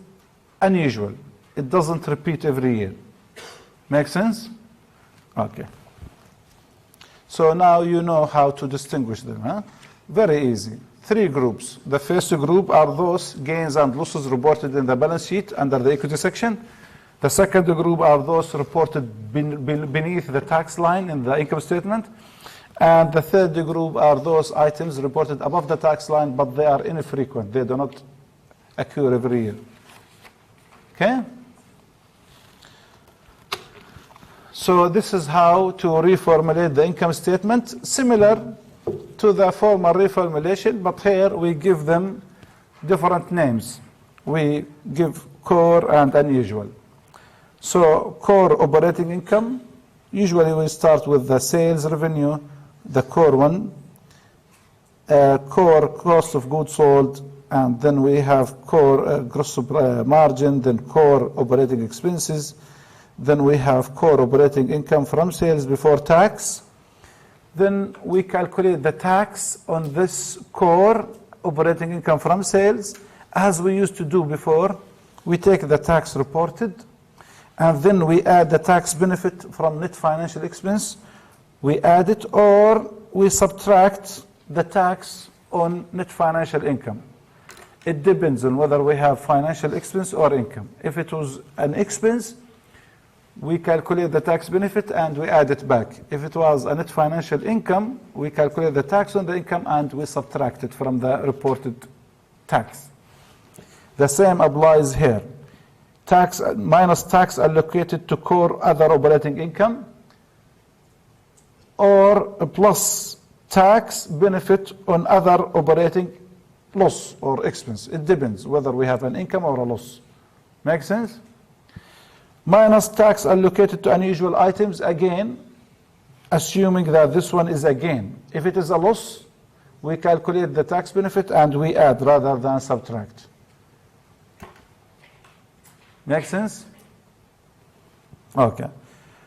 unusual. It doesn't repeat every year. Make sense? Okay. So now you know how to distinguish them. Huh? Very easy. Three groups. The first group are those gains and losses reported in the balance sheet under the equity section. The second group are those reported beneath the tax line in the income statement. And the third group are those items reported above the tax line, but they are infrequent. They do not occur every year. Okay? So this is how to reformulate the income statement, similar to the former reformulation, but here we give them different names. We give core and unusual. So core operating income, usually we start with the sales revenue, the core one, core cost of goods sold, and then we have core gross margin, then core operating expenses, then we have core operating income from sales before tax. Then we calculate the tax on this core operating income from sales, as we used to do before. We take the tax reported, and then we add the tax benefit from net financial expense. We add it, or we subtract the tax on net financial income. It depends on whether we have financial expense or income. If it was an expense, we calculate the tax benefit and we add it back. If it was a net financial income, we calculate the tax on the income and we subtract it from the reported tax. The same applies here. Tax minus tax allocated to core other operating income, or plus tax benefit on other operating loss or expense. It depends whether we have an income or a loss. Make sense? Minus tax allocated to unusual items, again, assuming that this one is a gain. If it is a loss, we calculate the tax benefit and we add rather than subtract. Make sense? Okay.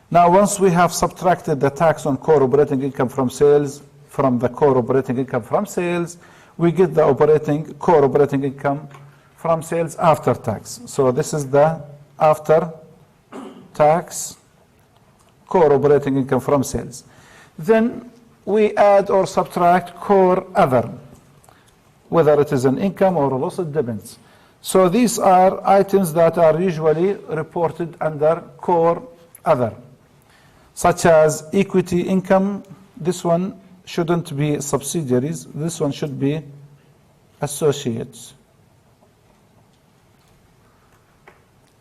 Now, once we have subtracted the tax on core operating income from sales, from the core operating income from sales, we get the core operating income from sales after tax. So this is the after tax core operating income from sales. Then we add or subtract core other, whether it is an income or a loss, it depends. So these are items that are usually reported under core other, such as equity income. This one shouldn't be subsidiaries. This one should be associates.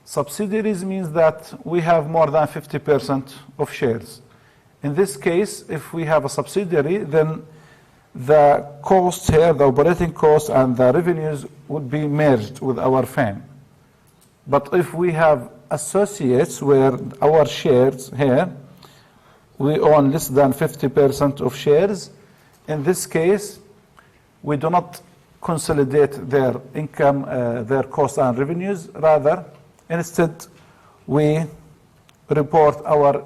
Subsidiaries means that we have more than 50% of shares. In this case, if we have a subsidiary, then the costs here, the operating costs and the revenues would be merged with our firm. But if we have associates where our shares here, we own less than 50% of shares, in this case, we do not consolidate their income, their costs and revenues. Rather, instead, we report our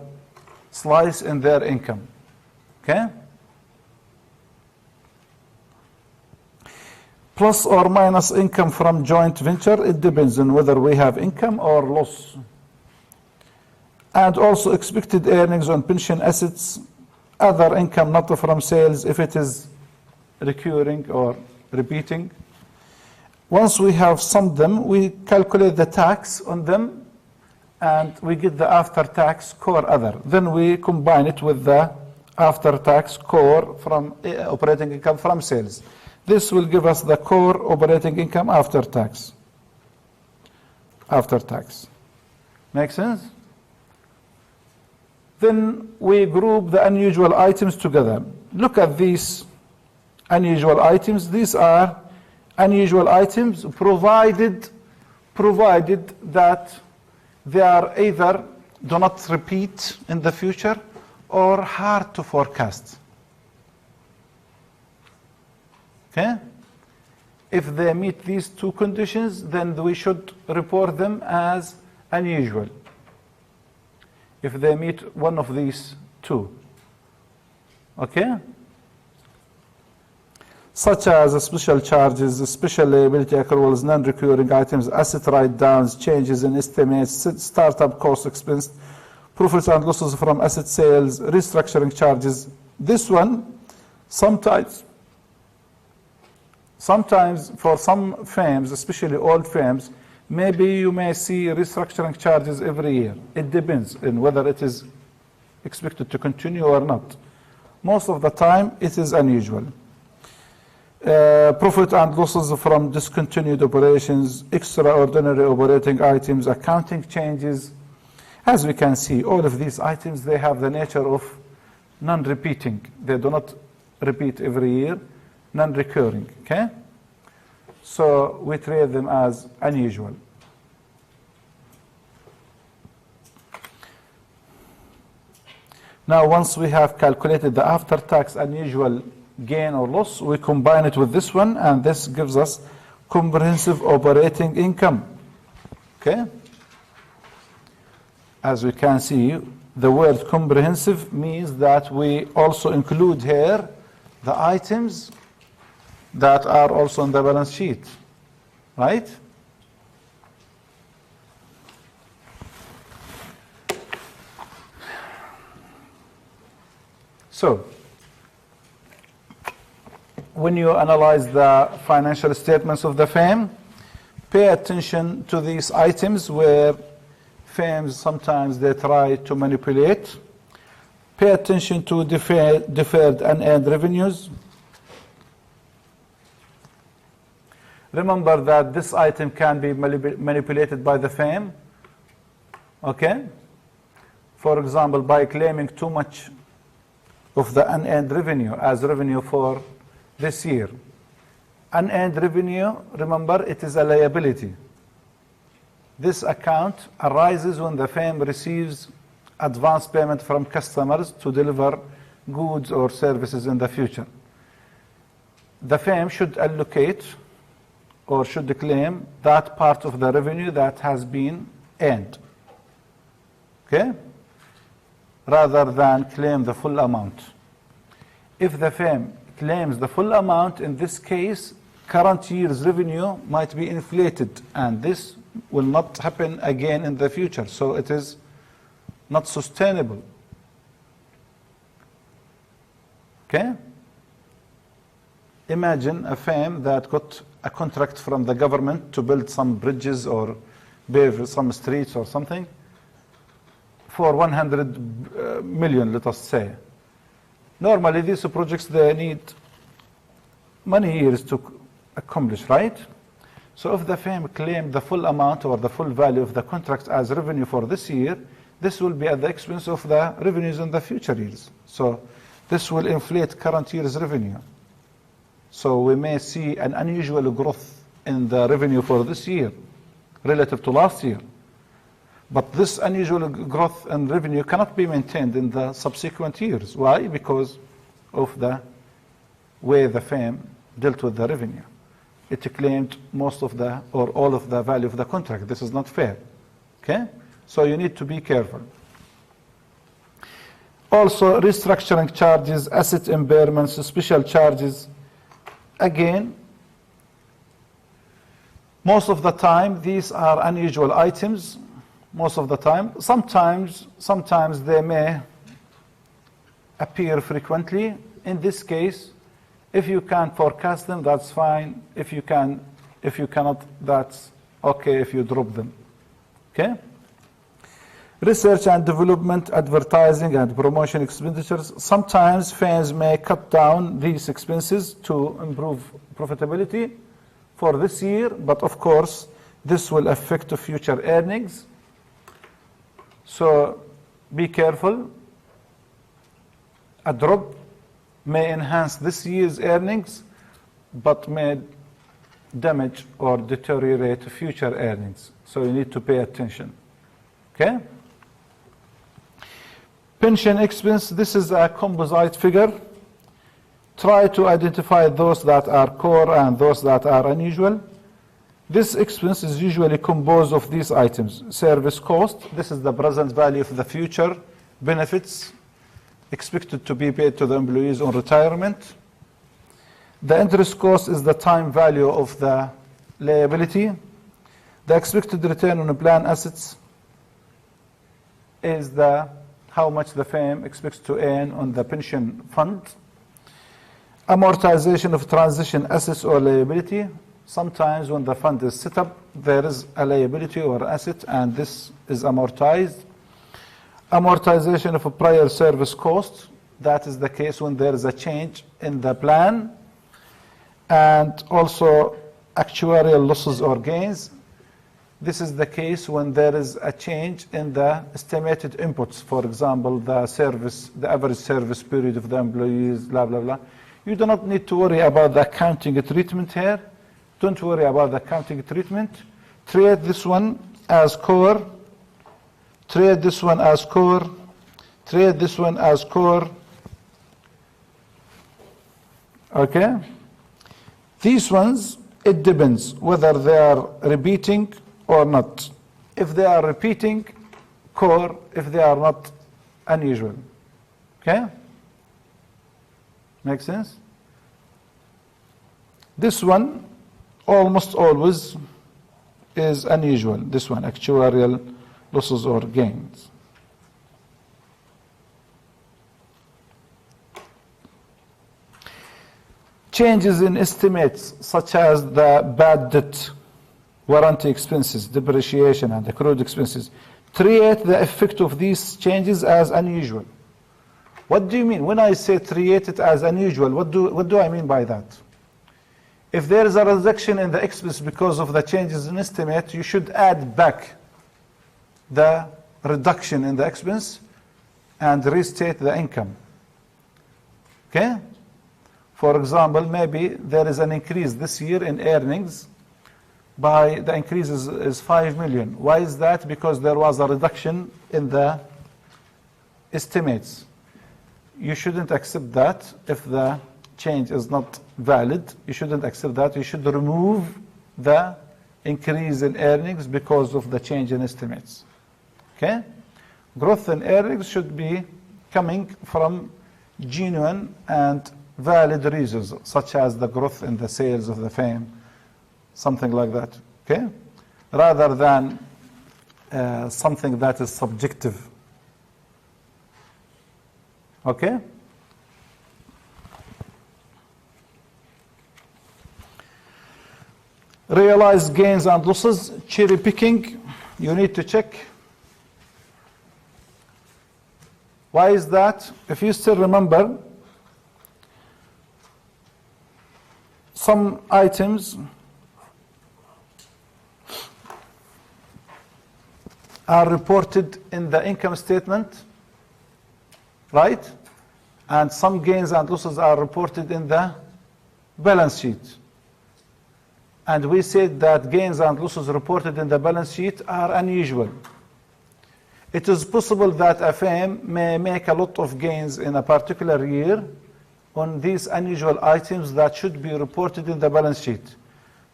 slice in their income. Okay? Plus or minus income from joint venture, it depends on whether we have income or loss. And also expected earnings on pension assets, other income not from sales if it is recurring or repeating. Once we have summed them, we calculate the tax on them and we get the after-tax core other. Then we combine it with the after-tax core from operating income from sales. This will give us the core operating income after tax. After tax. Make sense? Then we group the unusual items together. Look at these unusual items. These are unusual items provided that they are either do not repeat in the future or hard to forecast. Okay? If they meet these two conditions, then we should report them as unusual. If they meet one of these two. Okay? Such as special charges, special liability accruals, non-recurring items, asset write-downs, changes in estimates, startup cost expense, profits and losses from asset sales, restructuring charges. This one, sometimes for some firms, especially old firms, maybe you may see restructuring charges every year. It depends on whether it is expected to continue or not. Most of the time, it is unusual. Profit and losses from discontinued operations, extraordinary operating items, accounting changes. As we can see, all of these items, they have the nature of non-repeating. They do not repeat every year. Non-recurring, okay? So we treat them as unusual. Now, once we have calculated the after-tax unusual gain or loss, we combine it with this one, and this gives us comprehensive operating income, okay? As we can see, the word comprehensive means that we also include here the items that are also on the balance sheet, right? So, when you analyze the financial statements of the firm, pay attention to these items where firms sometimes they try to manipulate. Pay attention to deferred unearned revenues. Remember that this item can be manipulated by the firm. Okay? For example, by claiming too much of the unearned revenue as revenue for this year. Unearned revenue, remember, it is a liability. This account arises when the firm receives advance payment from customers to deliver goods or services in the future. The firm should allocate or should claim that part of the revenue that has been earned. Okay? Rather than claim the full amount. If the firm claims the full amount, in this case, current year's revenue might be inflated, and this will not happen again in the future. So it is not sustainable. Okay? Imagine a firm that got a contract from the government to build some bridges or pave some streets or something for 100 million, let us say. Normally, these projects, they need many years to accomplish, right? So if the firm claimed the full amount or the full value of the contract as revenue for this year, this will be at the expense of the revenues in the future years. So this will inflate current year's revenue. So we may see an unusual growth in the revenue for this year relative to last year. But this unusual growth in revenue cannot be maintained in the subsequent years. Why? Because of the way the firm dealt with the revenue. It claimed most of the or all of the value of the contract. This is not fair. Okay? So you need to be careful. Also, restructuring charges, asset impairments, special charges. Again, most of the time, these are unusual items. Most of the time. Sometimes they may appear frequently. In this case, if you can forecast them, that's fine. If you cannot, that's okay if you drop them. Okay? Research and development, advertising and promotion expenditures. Sometimes firms may cut down these expenses to improve profitability for this year, but of course, this will affect future earnings. So be careful. A drop may enhance this year's earnings, but may damage or deteriorate future earnings. So you need to pay attention. Okay? Pension expense, this is a composite figure. Try to identify those that are core and those that are unusual. This expense is usually composed of these items. Service cost, this is the present value of the future benefits expected to be paid to the employees on retirement. The interest cost is the time value of the liability. The expected return on the plan assets is how much the firm expects to earn on the pension fund. Amortization of transition assets or liability. Sometimes when the fund is set up, there is a liability or asset, and this is amortized. Amortization of a prior service cost. That is the case when there is a change in the plan. And also actuarial losses or gains. This is the case when there is a change in the estimated inputs. For example, the average service period of the employees, blah, blah, blah. You do not need to worry about the accounting treatment here. Don't worry about the accounting treatment. Treat this one as core. Treat this one as core. Treat this one as core. Okay? These ones, it depends whether they are repeating or not. If they are repeating, core. If they are not, unusual. Okay? Make sense? This one almost always is unusual. This one, actuarial losses or gains. Changes in estimates, such as the bad debt, warranty expenses, depreciation, and accrued expenses. treat the effect of these changes as unusual. What do you mean? When I say treat it as unusual, what do I mean by that? If there is a reduction in the expense because of the changes in estimate, you should add back the reduction in the expense and restate the income. Okay? For example, maybe there is an increase this year in earnings by the increase is 5 million. Why is that? Because there was a reduction in the estimates. You shouldn't accept that if the change is not valid. You shouldn't accept that. You should remove the increase in earnings because of the change in estimates. Okay? Growth in earnings should be coming from genuine and valid reasons, such as the growth in the sales of the firm, something like that, okay? Rather than something that is subjective. Okay? Realized gains and losses, cherry picking, you need to check. Why is that? If you still remember, some items are reported in the income statement, right? And some gains and losses are reported in the balance sheet. And we said that gains and losses reported in the balance sheet are unusual. It is possible that a firm may make a lot of gains in a particular year on these unusual items that should be reported in the balance sheet.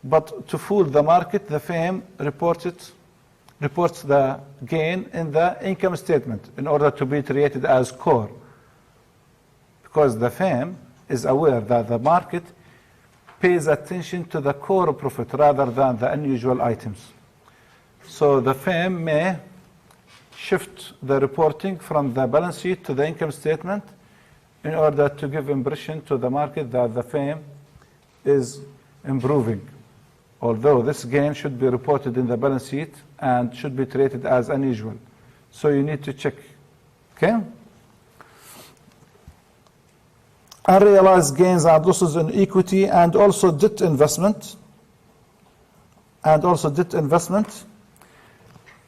But to fool the market, the firm reports the gain in the income statement in order to be treated as core. Because the firm is aware that the market pays attention to the core profit rather than the unusual items. So the firm may shift the reporting from the balance sheet to the income statement in order to give impression to the market that the firm is improving. Although this gain should be reported in the balance sheet and should be treated as unusual. So you need to check. Okay? Unrealized gains and losses in equity and also debt investment.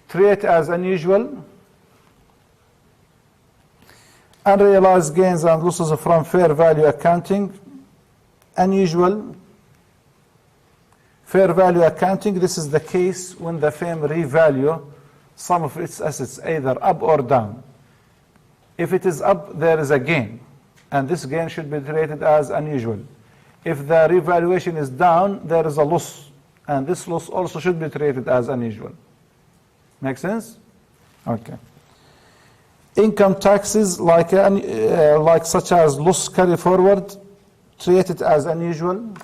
Treat as unusual. Unrealized gains and losses from fair value accounting, unusual. Fair value accounting, this is the case when the firm revalue some of its assets, either up or down. If it is up, there is a gain, and this gain should be treated as unusual. If the revaluation is down, there is a loss, and this loss also should be treated as unusual. Make sense? Okay. Income taxes, like such as loss carry forward, treated as unusual.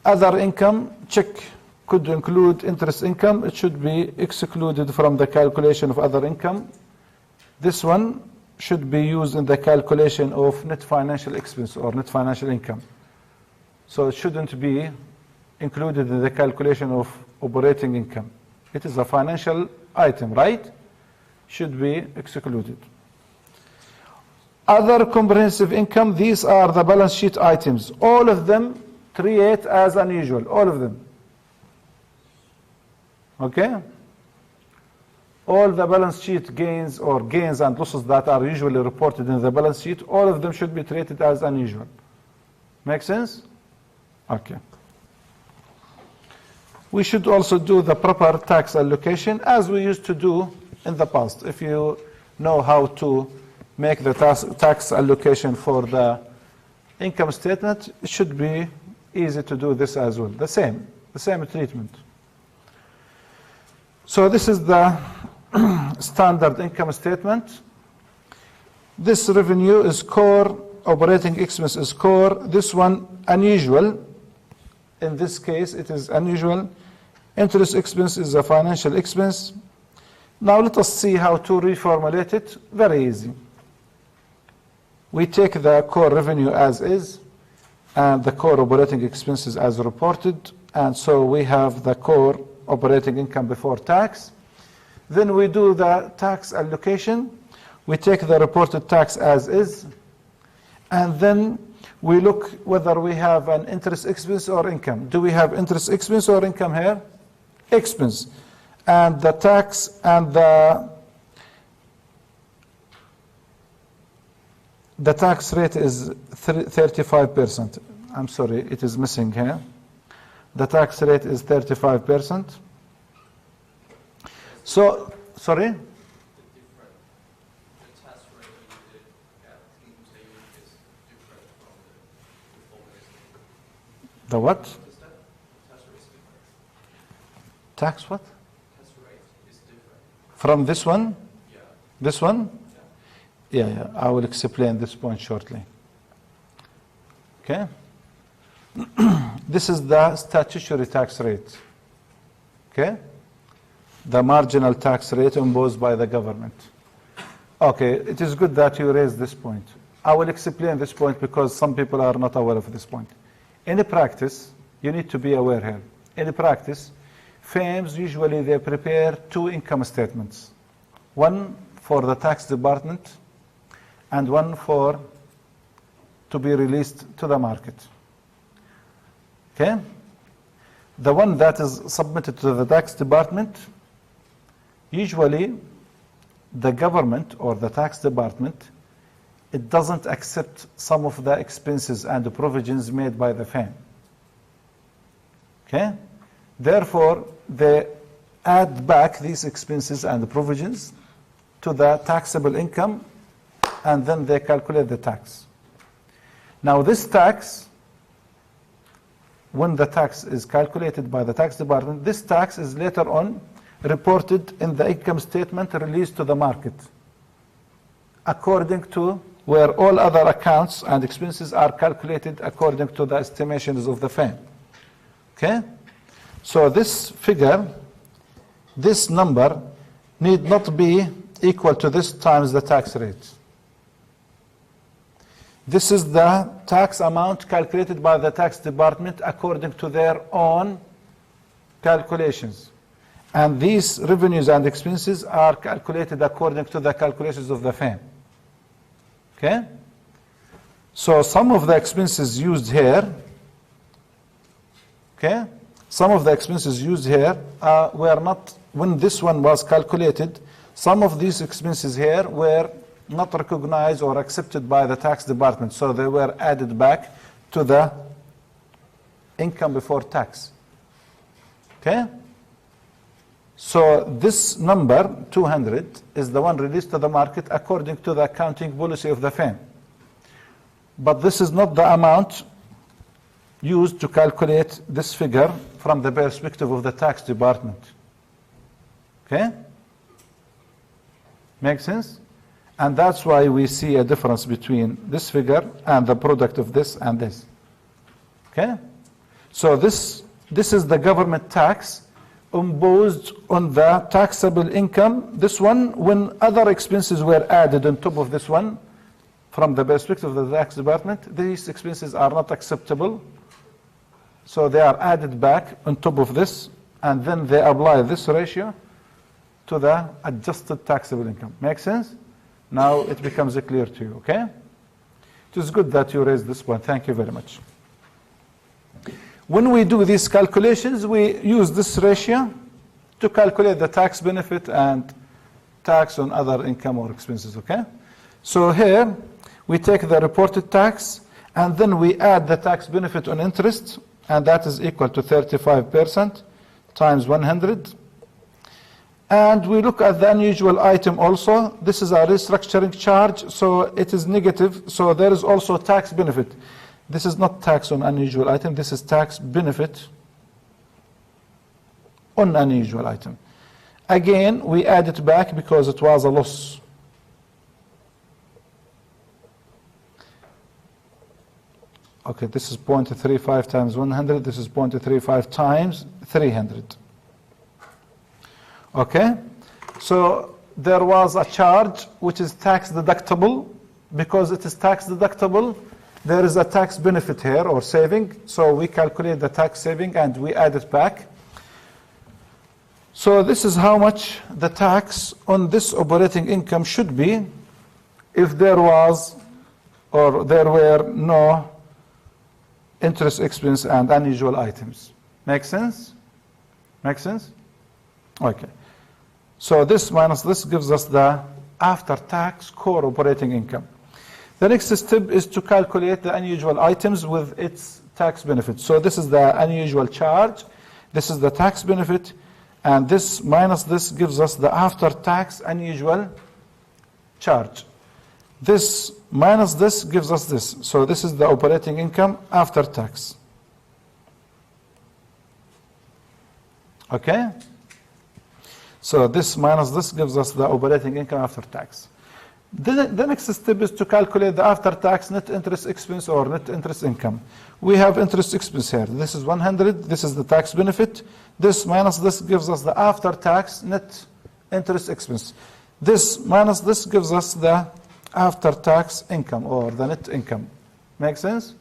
Other income, check, could include interest income. It should be excluded from the calculation of other income. This one should be used in the calculation of net financial expense or net financial income. So it shouldn't be included in the calculation of operating income. It is a financial item, right? Should be excluded. Other comprehensive income, these are the balance sheet items. All of them treat as unusual, all of them. Okay? All the balance sheet gains or gains and losses that are usually reported in the balance sheet, all of them should be treated as unusual. Make sense? Okay. We should also do the proper tax allocation as we used to do in the past. If you know how to make the tax allocation for the income statement, it should be easy to do this as well. The same treatment. So this is the standard income statement. This revenue is core, operating expense is core. This one unusual. In this case, it is unusual. Interest expense is a financial expense. Now let us see how to reformulate it. Very easy. We take the core revenue as is and the core operating expenses as reported, and so we have the core operating income before tax. Then we do the tax allocation. We take the reported tax as is, and then we look whether we have an interest expense or income. Do we have interest expense or income here? Expense. And the tax and the tax rate is 35%. I'm sorry, it is missing here. The tax rate is 35%. So, sorry? The tax rate you did at income statement is different from the performance. The what? Tax rate is different. Tax what? Tax rate is different. From this one? Yeah. This one? Yeah, I will explain this point shortly. Okay? This is the statutory tax rate. Okay? The marginal tax rate imposed by the government. Okay, it is good that you raised this point. I will explain this point because some people are not aware of this point. In practice, you need to be aware here. In practice, firms usually they prepare two income statements. One for the tax department and one to be released to the market. Okay? The one that is submitted to the tax department, usually the government or the tax department, it doesn't accept some of the expenses and the provisions made by the firm. Okay? Therefore, they add back these expenses and the provisions to the taxable income, and then they calculate the tax. Now this tax, when the tax is calculated by the tax department, this tax is later on reported in the income statement released to the market, according to where all other accounts and expenses are calculated according to the estimations of the firm. Okay? So this figure, this number, need not be equal to this times the tax rate. This is the tax amount calculated by the tax department according to their own calculations. And these revenues and expenses are calculated according to the calculations of the firm. Okay? So some of the expenses used here, okay? Some of the expenses used here were not, when this one was calculated, some of these expenses here were not recognized or accepted by the tax department, so they were added back to the income before tax. Okay? So this number, 200, is the one released to the market according to the accounting policy of the firm. But this is not the amount used to calculate this figure from the perspective of the tax department. Okay? Make sense? And that's why we see a difference between this figure and the product of this and this. Okay? So this is the government tax imposed on the taxable income. This one, when other expenses were added on top of this one, from the perspective of the tax department, these expenses are not acceptable. So they are added back on top of this, and then they apply this ratio to the adjusted taxable income. Make sense? Now it becomes clear to you, okay? It is good that you raised this point. Thank you very much. When we do these calculations, we use this ratio to calculate the tax benefit and tax on other income or expenses, okay? So here, we take the reported tax, and then we add the tax benefit on interest, and that is equal to 35% times 100. And we look at the unusual item also. This is a restructuring charge, so it is negative, so there is also tax benefit. This is not tax on unusual item, this is tax benefit on unusual item. Again, we add it back because it was a loss. Okay, this is 0.35 times 100, this is 0.35 times 300. Okay, so there was a charge which is tax deductible. Because it is tax deductible, there is a tax benefit here or saving. So we calculate the tax saving and we add it back. So this is how much the tax on this operating income should be if there was or there were no interest expense and unusual items. Make sense? Make sense? Okay. So this minus this gives us the after-tax core operating income. The next step is to calculate the unusual items with its tax benefit. So this is the unusual charge, this is the tax benefit, and this minus this gives us the after-tax unusual charge. This minus this gives us this. So this is the operating income after tax. Okay? So this minus this gives us the operating income after tax. The next step is to calculate the after-tax net interest expense or net interest income. We have interest expense here. This is 100. This is the tax benefit. This minus this gives us the after-tax net interest expense. This minus this gives us the after-tax income or the net income. Make sense?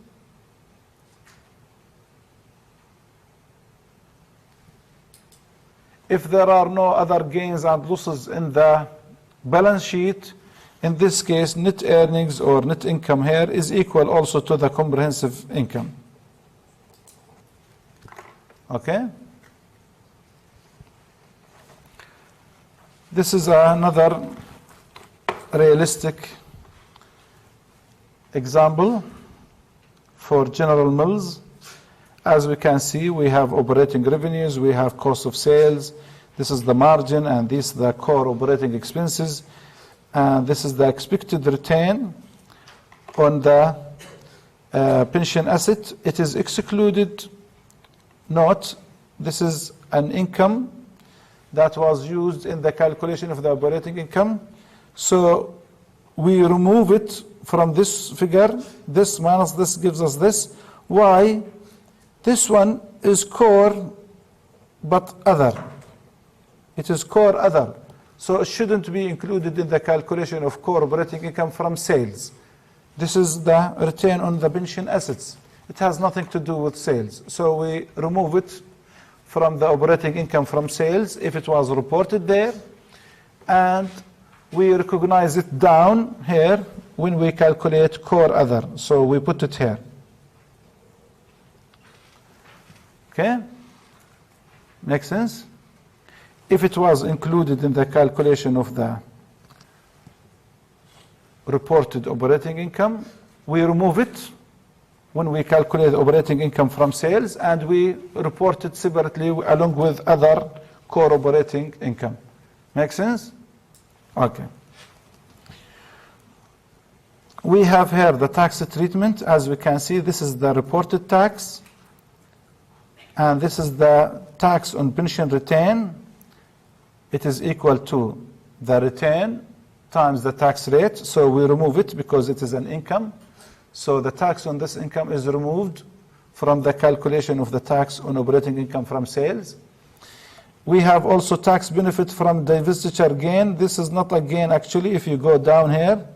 If there are no other gains and losses in the balance sheet, in this case, net earnings or net income here is equal also to the comprehensive income. Okay? This is another realistic example for General Mills. As we can see, we have operating revenues, we have cost of sales, this is the margin, and these are the core operating expenses. And this is the expected return on the pension asset. It is excluded. Note, this is an income that was used in the calculation of the operating income. So we remove it from this figure. This minus this gives us this. Why? This one is core but other. It is core other. So it shouldn't be included in the calculation of core operating income from sales. This is the return on the pension assets. It has nothing to do with sales. So we remove it from the operating income from sales if it was reported there. And we recognize it down here when we calculate core other. So we put it here. Okay? Make sense? If it was included in the calculation of the reported operating income, we remove it when we calculate operating income from sales, and we report it separately along with other core operating income. Make sense? Okay. We have here the tax treatment. As we can see, this is the reported tax, and this is the tax on pension return. It is equal to the return times the tax rate. So we remove it because it is an income. So the tax on this income is removed from the calculation of the tax on operating income from sales. We have also tax benefit from divestiture gain. This is not a gain actually. If you go down here,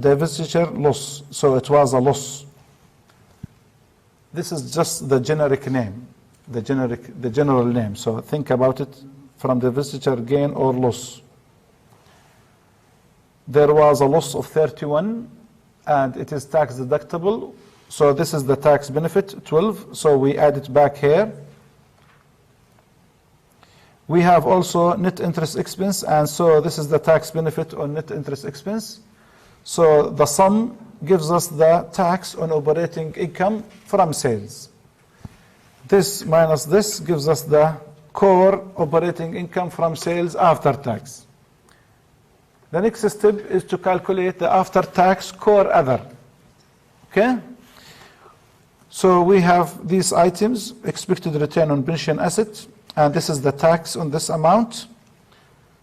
divestiture loss. So it was a loss. This is just the generic name. The general name. So think about it from the divestiture gain or loss. There was a loss of 31 and it is tax deductible. So this is the tax benefit, 12. So we add it back here. We have also net interest expense, and so this is the tax benefit on net interest expense. So the sum gives us the tax on operating income from sales. This minus this gives us the core operating income from sales after tax. The next step is to calculate the after-tax core other. Okay? So we have these items, expected return on pension assets, and this is the tax on this amount.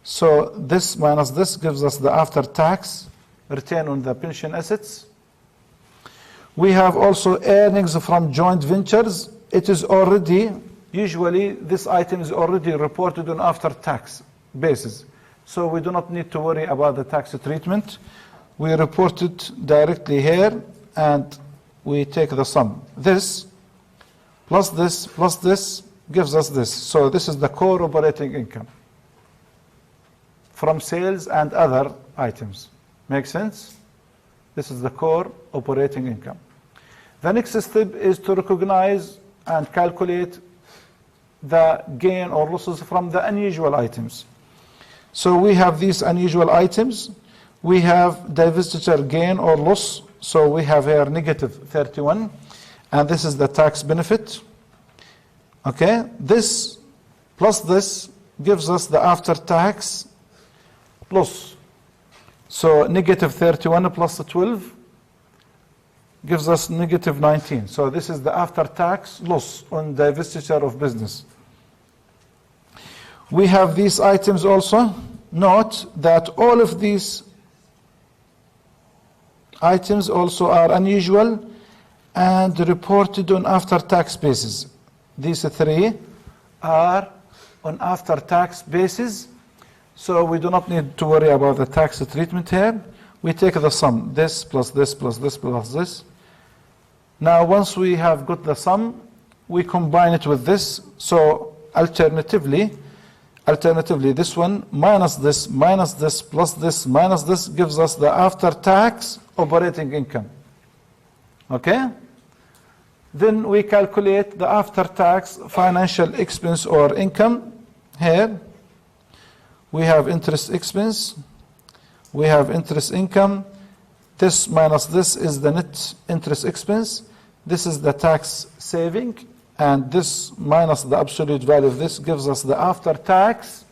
So this minus this gives us the after-tax return on the pension assets. We have also earnings from joint ventures. It is already, usually this item is already reported on after-tax basis. So we do not need to worry about the tax treatment. We report it directly here and we take the sum. This plus this gives us this. So this is the core operating income from sales and other items. Make sense? This is the core operating income. The next step is to recognize and calculate the gain or losses from the unusual items. So we have these unusual items. We have divestiture gain or loss. So we have here negative 31, and this is the tax benefit. Okay, this plus this gives us the after-tax loss. So negative 31 plus 12 gives us negative 19. So this is the after-tax loss on divestiture of business. We have these items also. Note that all of these items also are unusual and reported on after-tax basis. These three are on after-tax basis, so we do not need to worry about the tax treatment here. We take the sum, this plus this plus this plus this. Now once we have got the sum, we combine it with this. So alternatively this one minus this plus this minus this gives us the after-tax operating income. Okay? Then we calculate the after-tax financial expense or income. Here we have interest expense, we have interest income. This minus this is the net interest expense. This is the tax saving, and this minus the absolute value of this gives us the after-tax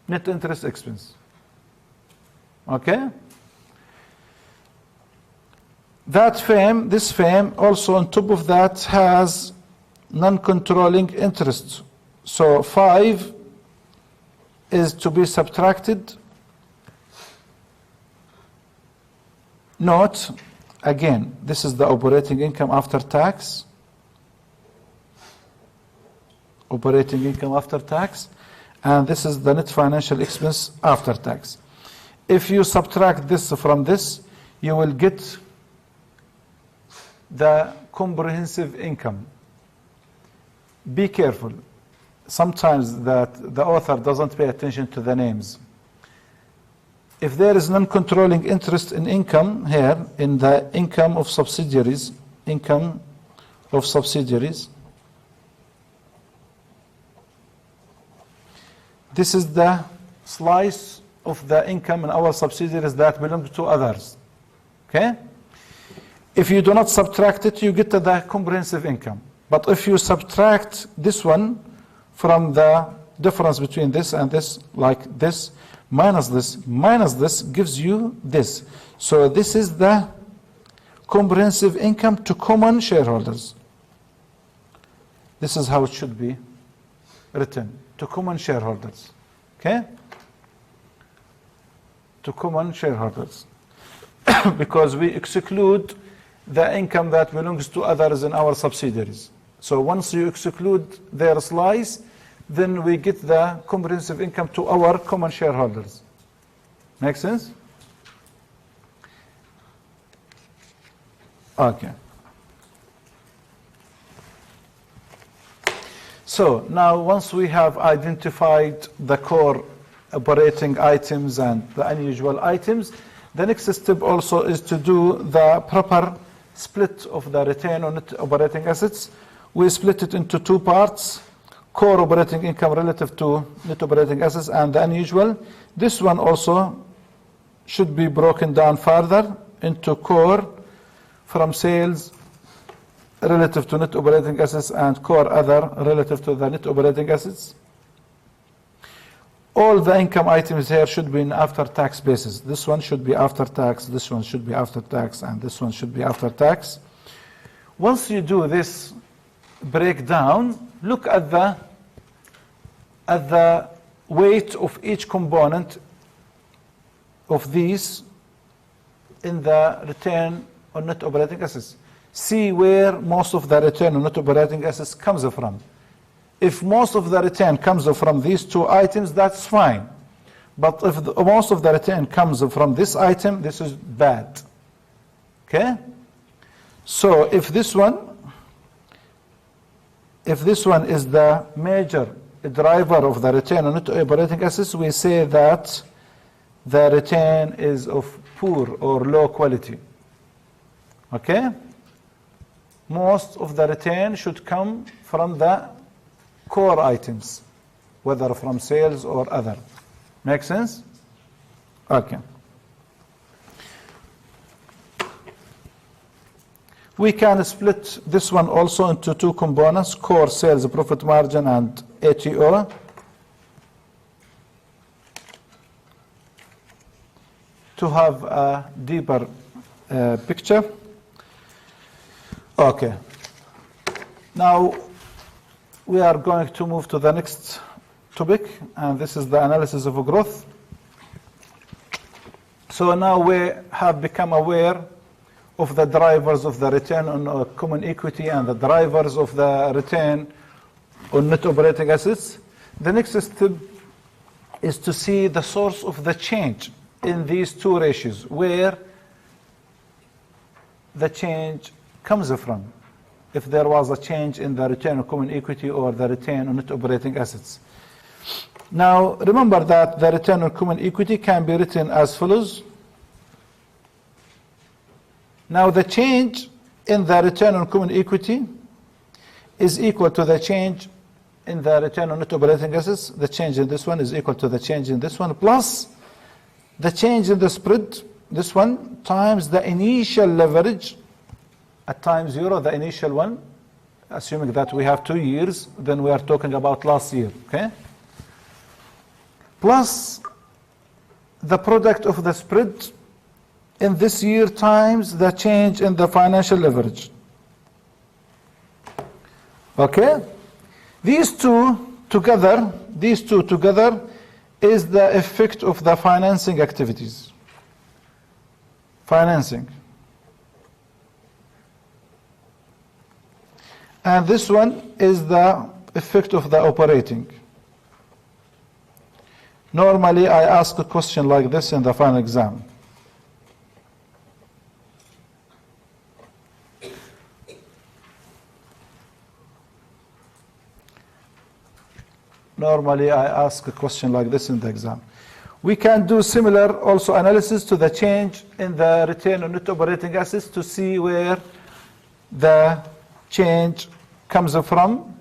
net interest expense. Okay? This firm also on top of that has non-controlling interest. So 5 is to be subtracted. Note, again, this is the operating income after tax. Operating income after tax. And this is the net financial expense after tax. If you subtract this from this, you will get the comprehensive income. Be careful. Sometimes that the author doesn't pay attention to the names. If there is non-controlling interest in income here, in the income of subsidiaries, this is the slice of the income in our subsidiaries that belong to others. Okay? If you do not subtract it, you get to the comprehensive income. But if you subtract this one from the difference between this and this, like this minus this gives you this. So this is the comprehensive income to common shareholders. This is how it should be written, to common shareholders. Okay? To common shareholders. Because we exclude the income that belongs to others in our subsidiaries. So once you exclude their slice, then we get the comprehensive income to our common shareholders. Make sense? Okay. So now once we have identified the core operating items and the unusual items, the next step also is to do the proper split of the return on net operating assets. We split it into two parts: core operating income relative to net operating assets and the unusual. This one also should be broken down further into core from sales relative to net operating assets and core other relative to the net operating assets. All the income items here should be in after-tax basis. This one should be after tax, this one should be after tax, and this one should be after tax. Once you do this breakdown, look at the weight of each component of these in the return on net operating assets. See where most of the return on net operating assets comes from. If most of the return comes from these two items, that's fine. But if most of the return comes from this item, this is bad. Okay? So if this one if this one is the major driver of the return on net operating assets, we say that the return is of poor or low quality. Okay? Most of the return should come from the core items, whether from sales or other. Make sense? Okay. We can split this one also into two components, core sales profit margin and ATO. To have a deeper picture. Okay. Now we are going to move to the next topic, and this is the analysis of growth. So now we have become aware of the drivers of the return on common equity and the drivers of the return on net operating assets. The next step is to see the source of the change in these two ratios, where the change comes from, if there was a change in the return on common equity or the return on net operating assets. Now, remember that the return on common equity can be written as follows. Now, the change in the return on common equity is equal to the change in the return on net operating assets. The change in this one is equal to the change in this one, plus the change in the spread, this one, times the initial leverage at time 0, the initial one, assuming that we have 2 years, then we are talking about last year, okay? Plus the product of the spread in this year times the change in the financial leverage. Okay? These two together is the effect of the financing activities. Financing. And this one is the effect of the operating. Normally, I ask a question like this in the final exam. Normally, I ask a question like this in the exam. We can do similar also analysis to the change in the return on net operating assets to see where the change comes from.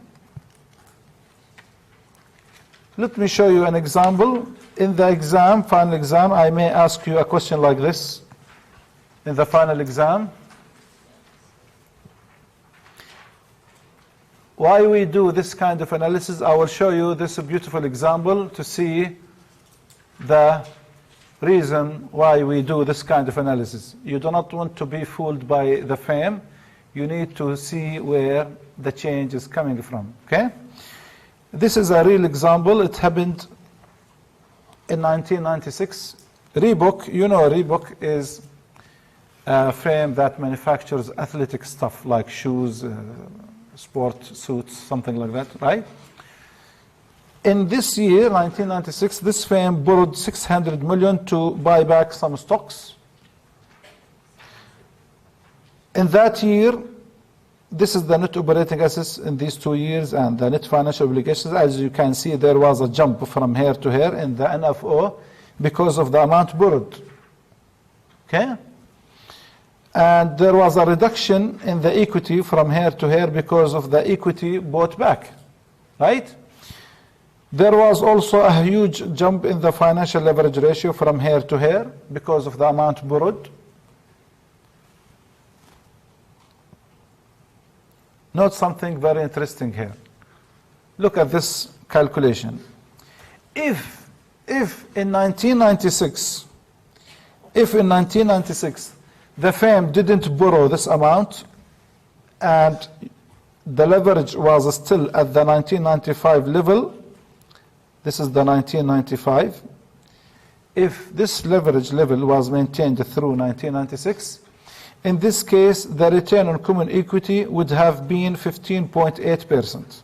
Let me show you an example. In the exam, final exam, I may ask you a question like this in the final exam. Why we do this kind of analysis, I will show you this beautiful example to see the reason why we do this kind of analysis. You do not want to be fooled by the fame. You need to see where the change is coming from, okay? This is a real example. It happened in 1996. Reebok, you know Reebok is a firm that manufactures athletic stuff like shoes, sport suits, something like that, right? In this year, 1996, this firm borrowed 600 million to buy back some stocks. In that year, this is the net operating assets in these 2 years and the net financial obligations. As you can see, there was a jump from here to here in the NFO because of the amount borrowed. Okay? And there was a reduction in the equity from here to here because of the equity bought back. Right? There was also a huge jump in the financial leverage ratio from here to here because of the amount borrowed. Note something very interesting here. Look at this calculation. If in 1996, the firm didn't borrow this amount and the leverage was still at the 1995 level, this is the 1995, if this leverage level was maintained through 1996, in this case, the return on common equity would have been 15.8%.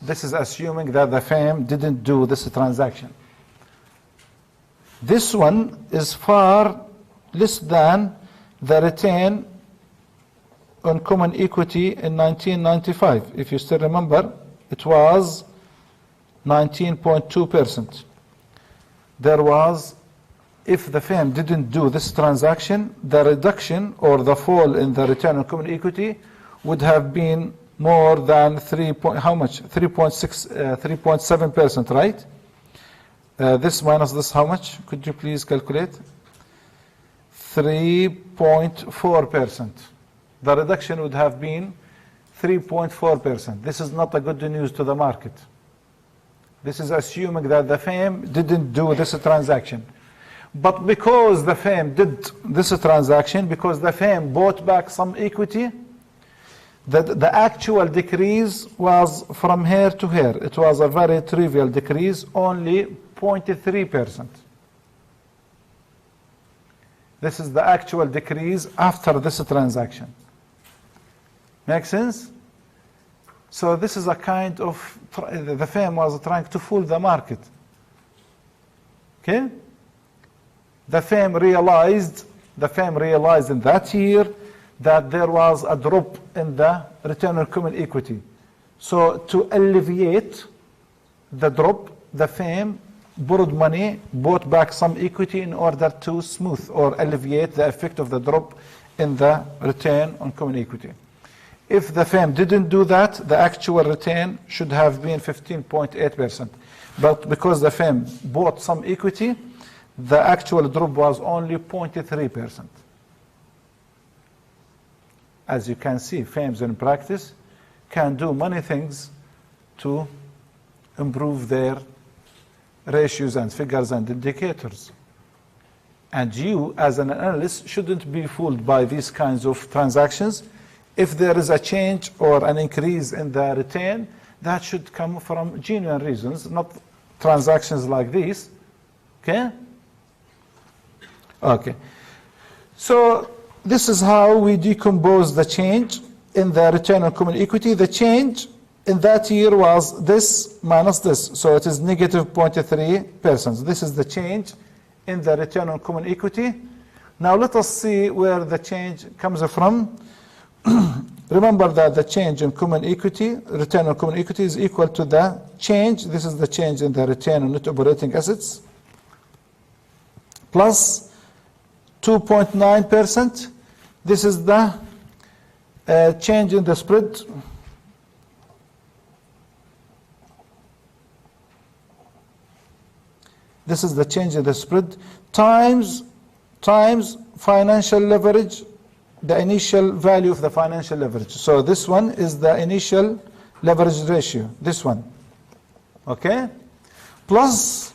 This is assuming that the firm didn't do this transaction. This one is far less than the return on common equity in 1995. If you still remember, it was 19.2%. There was, if the firm didn't do this transaction, the reduction or the fall in the return on common equity would have been more than 3.7%, right? This minus this, how much? Could you please calculate? 3.4%. The reduction would have been 3.4%. This is not a good news to the market. This is assuming that the firm didn't do this transaction. But because the firm did this transaction, because the firm bought back some equity, the actual decrease was from here to here. It was a very trivial decrease, only 0.3%. This is the actual decrease after this transaction. Make sense? So this is a kind of, the firm was trying to fool the market. Okay? The firm realized in that year that there was a drop in the return on common equity. So to alleviate the drop, the firm borrowed money, bought back some equity in order to smooth or alleviate the effect of the drop in the return on common equity. If the firm didn't do that, the actual return should have been 15.8%. But because the firm bought some equity, the actual drop was only 0.3%. As you can see, firms in practice can do many things to improve their ratios and figures and indicators. And you, as an analyst, shouldn't be fooled by these kinds of transactions. If there is a change or an increase in the return, that should come from genuine reasons, not transactions like these. Okay? Okay. So this is how we decompose the change in the return on common equity. The change in that year was this minus this, so it is negative 0.3%. This is the change in the return on common equity. Now let us see where the change comes from. Remember that the change in common equity, return on common equity, is equal to the change, this is the change in the return on net operating assets, plus 2.9%. This is the change in the spread. This is the change in the spread times financial leverage, the initial value of the financial leverage. So this one is the initial leverage ratio, this one. Okay? Plus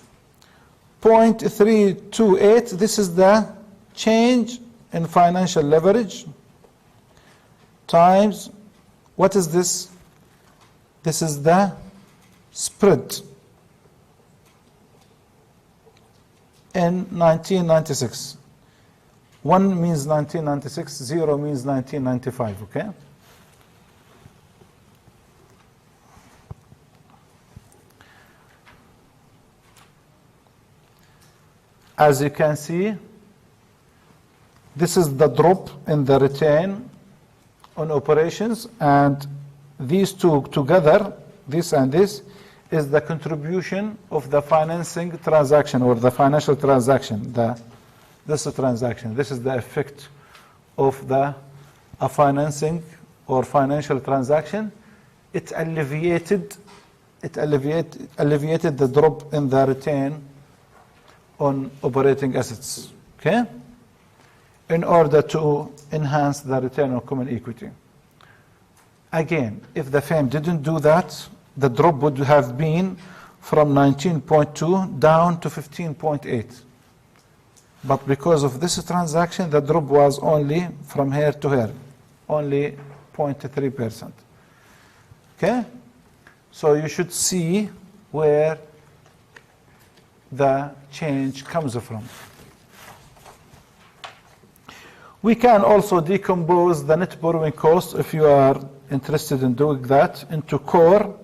0.328, this is the change in financial leverage, times, what is this? This is the spread in 1996. 1 means 1996, 0 means 1995, okay? As you can see, this is the drop in the return on operations, and these two together, this and this, is the contribution of the financing transaction or the financial transaction, this transaction. This is the effect of a financing or financial transaction. It alleviated the drop in the return on operating assets, okay? In order to enhance the return on common equity. Again, if the firm didn't do that, the drop would have been from 19.2 down to 15.8. But because of this transaction, the drop was only from here to here, only 0.3%. Okay? So you should see where the change comes from. We can also decompose the net borrowing cost, if you are interested in doing that, into core,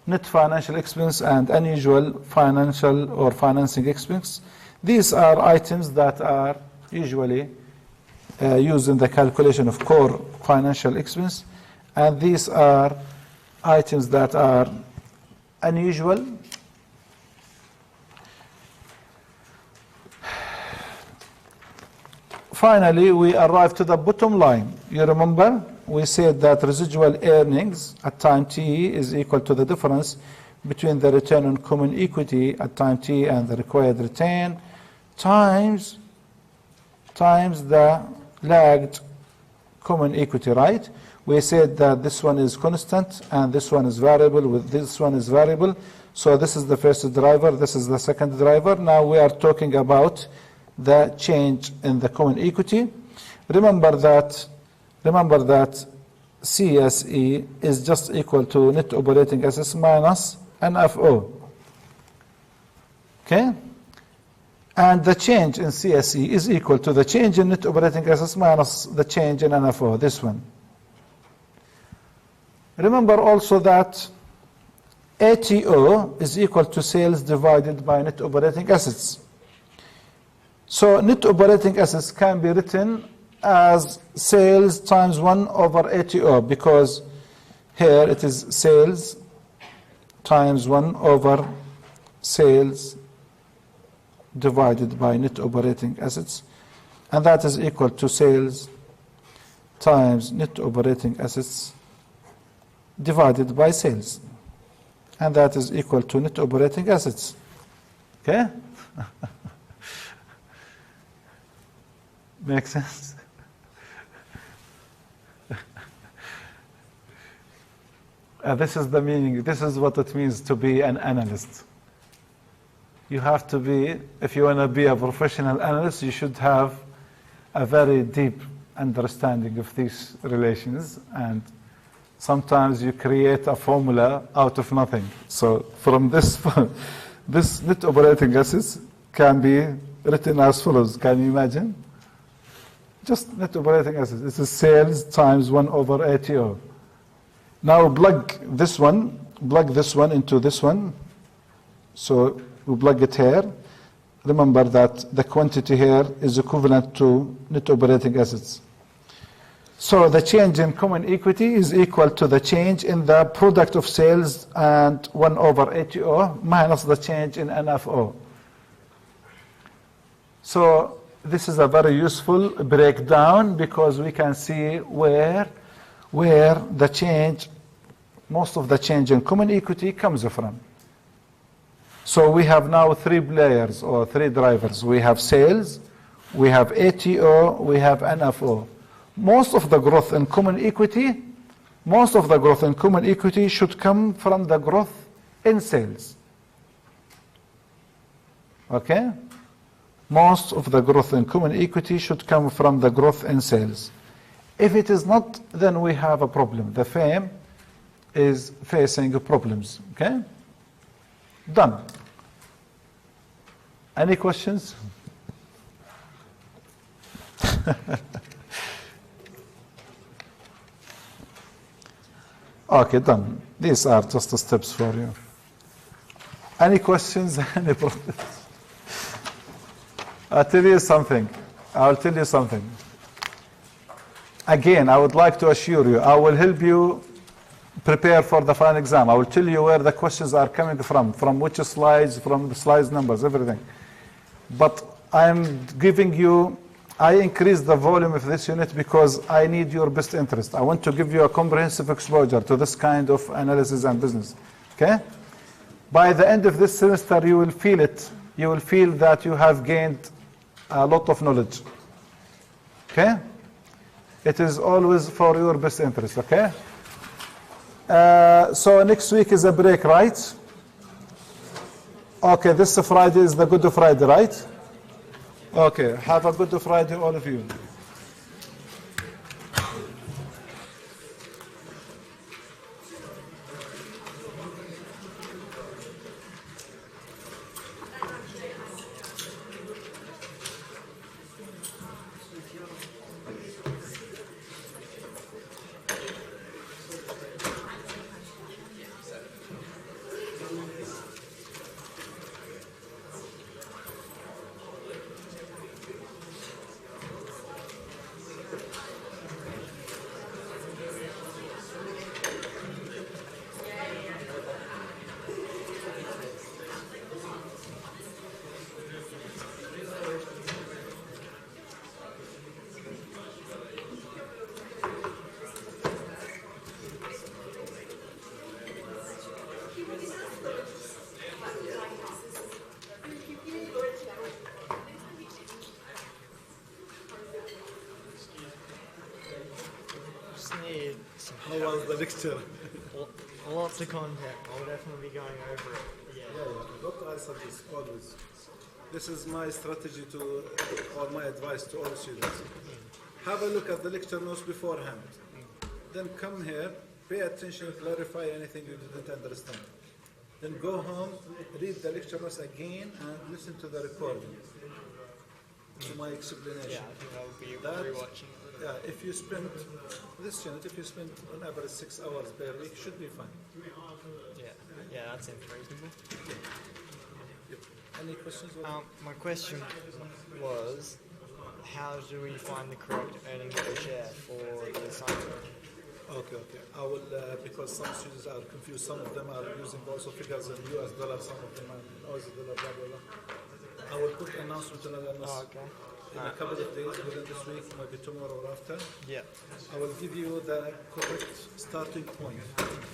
net financial expense, and unusual financial or financing expense. These are items that are usually used in the calculation of core financial expense. And these are items that are unusual. Finally, we arrive to the bottom line. You remember, we said that residual earnings at time t is equal to the difference between the return on common equity at time t and the required return times the lagged common equity, right? We said that this one is constant and this one is variable, with this one is variable. So this is the first driver, this is the second driver. Now we are talking about the change in the common equity. Remember that CSE is just equal to net operating assets minus NFO. Okay? And the change in CSE is equal to the change in net operating assets minus the change in NFO, this one. Remember also that ATO is equal to sales divided by net operating assets. So net operating assets can be written as sales times 1 over ATO, because here it is sales times 1 over sales divided by net operating assets, and that is equal to sales times net operating assets divided by sales, and that is equal to net operating assets. Okay? Make sense? This is the meaning, this is what it means to be an analyst. You have to be, if you want to be a professional analyst, you should have a very deep understanding of these relations, and sometimes you create a formula out of nothing. So from this, this net operating assets can be written as follows. Can you imagine? Just net operating assets. This is sales times 1 over ATO. Now plug this one into this one. So we plug it here. Remember that the quantity here is equivalent to net operating assets. So the change in common equity is equal to the change in the product of sales and 1 over ATO minus the change in NFO. So this is a very useful breakdown, because we can see where the change, most of the change in common equity comes from. So we have now 3 players or 3 drivers. We have sales, we have ATO, we have NFO. Most of the growth in common equity should come from the growth in sales. Okay? Most of the growth in common equity should come from the growth in sales. If it is not, then we have a problem. The firm is facing problems. Okay? Done. Any questions? Okay, done. These are just the steps for you. Any questions? Any problems? I'll tell you something. Again, I would like to assure you, I will help you prepare for the final exam. I will tell you where the questions are coming from which slides, from the slides numbers, everything. But I'm giving you, I increase the volume of this unit because I need your best interest. I want to give you a comprehensive exposure to this kind of analysis and business. Okay? By the end of this semester, you will feel it. You will feel that you have gained a lot of knowledge. Okay? It is always for your best interest. Okay? So next week is a break, right? Okay, this Friday is the Good Friday, right? Okay, have a Good Friday, all of you. Just need some How was the lecture? lots of content. I'll definitely be going over it. Yeah. What I suggest always, this is my strategy to, or my advice to all students. Have a look at the lecture notes beforehand. Then come here, pay attention, clarify anything you didn't understand. Then go home, read the lecture notes again, and listen to the recording. To my explanation. Yeah, I think I'll be That- rewatching it. Yeah, if you spend, this unit, if you spend on average 6 hours per week, should be fine. Yeah, that seems reasonable. Any questions? My question was, how do we find the correct earnings per share for the assignment? Okay. I will, because some students are confused, some of them are using also figures in US dollars, some of them are in Aussie dollar, blah, blah, blah. I will put announcement on Oh, okay. in a couple of days, within this week, maybe tomorrow or after. Yeah. I will give you the correct starting point,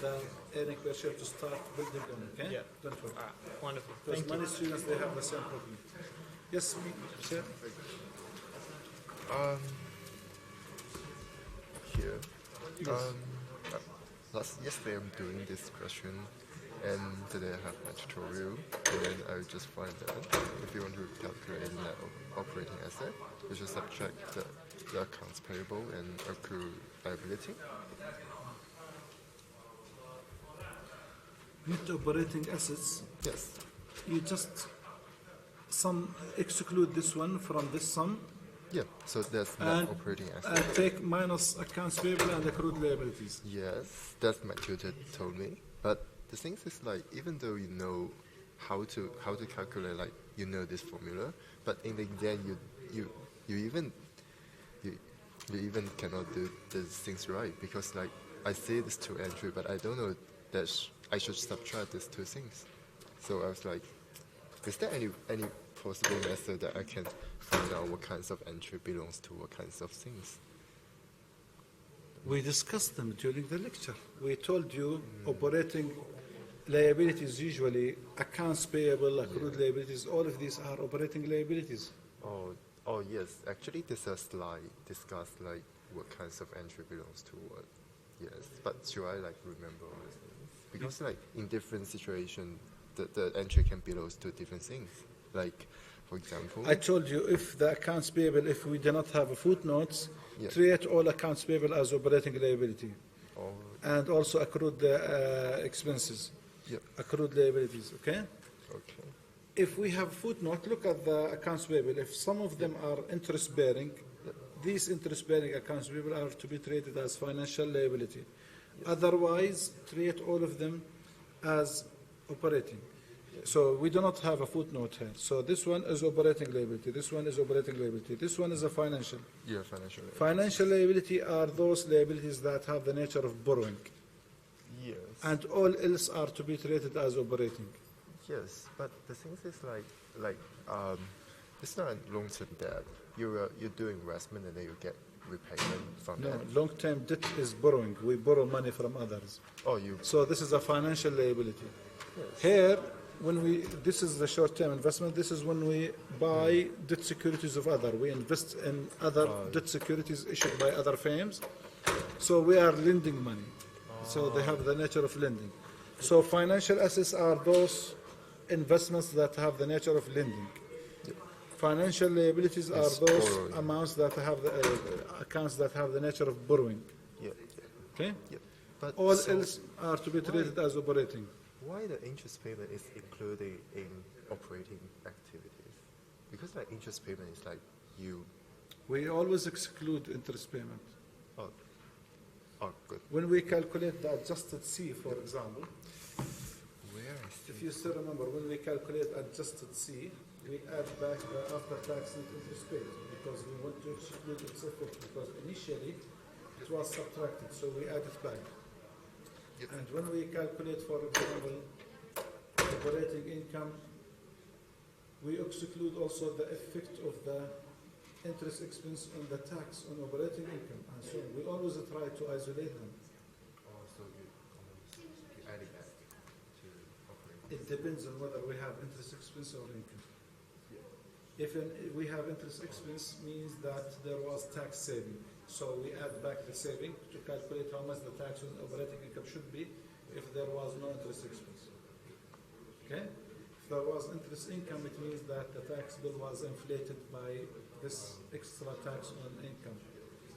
the earning per share to start building on, okay? Yeah. Don't worry. All right. Wonderful. Because Thank you. many students, they have the same problem. Yes, sir? Here. Yesterday I'm doing this question, and today I have my tutorial, and then I just find that if you want to calculate net operating asset, you just subtract the accounts payable and accrued liability. Net operating assets, Yes. you just exclude this one from this sum, Yeah. So that's net and, operating asset. and take minus accounts payable and accrued liabilities. Yes, that's my tutor told me. But the thing is, like, even though you know how to calculate, like, you know this formula, but in the exam you even cannot do the things right, because, like, I see this two entry, but I don't know that I should subtract these two things. So I was like, is there any possible method that I can find out what kinds of entry belongs to what kinds of things? We discussed them during the lecture. We told you operating liabilities, usually accounts payable, accrued liabilities, all of these are operating liabilities. Oh yes. Actually, there's a slide discuss like what kinds of entry belongs to what. Yes, but should I like remember all these things? Because like in different situations, the entry can belong to different things. Like, for example, I told you if the accounts payable, if we do not have a footnotes, Yeah. treat all accounts payable as operating liability. oh, And also accrued expenses, yeah, accrued liabilities, okay? okay, If we have footnote, look at the accounts payable. If some of them are interest bearing, these interest bearing accounts payable are to be treated as financial liability. Otherwise, treat all of them as operating. So we do not have a footnote here. So this one is operating liability. This one is operating liability. This one is a financial. yeah, financial. Financial liability are those liabilities that have the nature of borrowing, Yes. and all else are to be treated as operating. Yes, but the thing is it's not a long-term debt. You're doing investment and then you get repayment from No, that. long-term debt is borrowing. We borrow money from others. Oh, you. So this is a financial liability. Yes. Here, this is the short-term investment. This is when we buy debt securities of other. We invest in other debt securities issued by other firms. So we are lending money. So they have the nature of lending. So financial assets are those investments that have the nature of lending. Financial liabilities are It's those borrowing. amounts that have the accounts that have the nature of borrowing. Yeah, Okay? yeah. But All so else are to be treated as operating. why the interest payment is included in operating activities? Because like interest payment is like you. We always exclude interest payment. Oh, oh, good. When we calculate the adjusted C, for example, Where is if you still remember, when we calculate adjusted C, we add back the after-tax net interest paid because we want to exclude its effect because initially it was subtracted, so we add it back. Yep. And when we calculate, for example, operating income, we exclude also the effect of the interest expense on the tax on operating income and so on. We always try to isolate them. Also, you added that to operating. It depends on whether we have interest expense or income. If we have interest expense, means that there was tax saving. So we add back the saving to calculate how much the tax on operating income should be if there was no interest expense. Okay? If there was interest income, it means that the tax bill was inflated by this extra tax on income.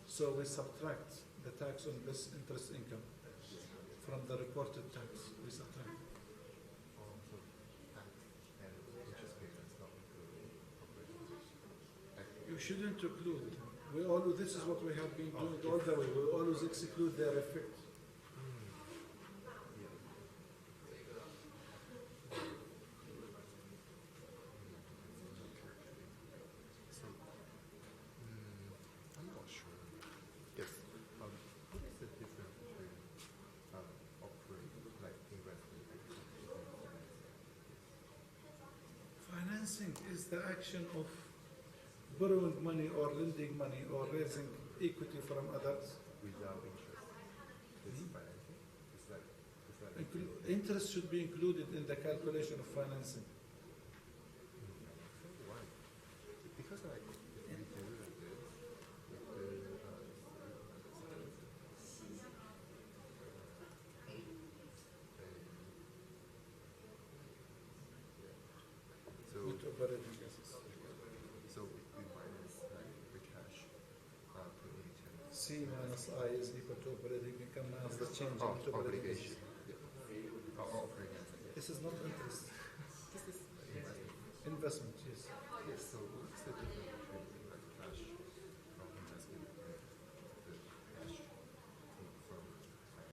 So we subtract the tax on this interest income from the reported tax. We subtract. Also, tax and interest payments not included operating. You shouldn't include. We always, this is what we have been doing all the way. We always exclude their effect. So, I'm not sure. Yes. What is the difference between operating, like investment and Financing is the action of borrowing money or lending money or raising equity from others. without interest? This financing? Is that Interest should be included in the calculation of financing. why? Because like if we do like this, with the With operating assets. so we minus like the cash put into C minus I is equal to operating income minus the change in operating obligation. assets. Yeah. Operating asset. This is not interest. This is investment. Investment, yes. Yes, so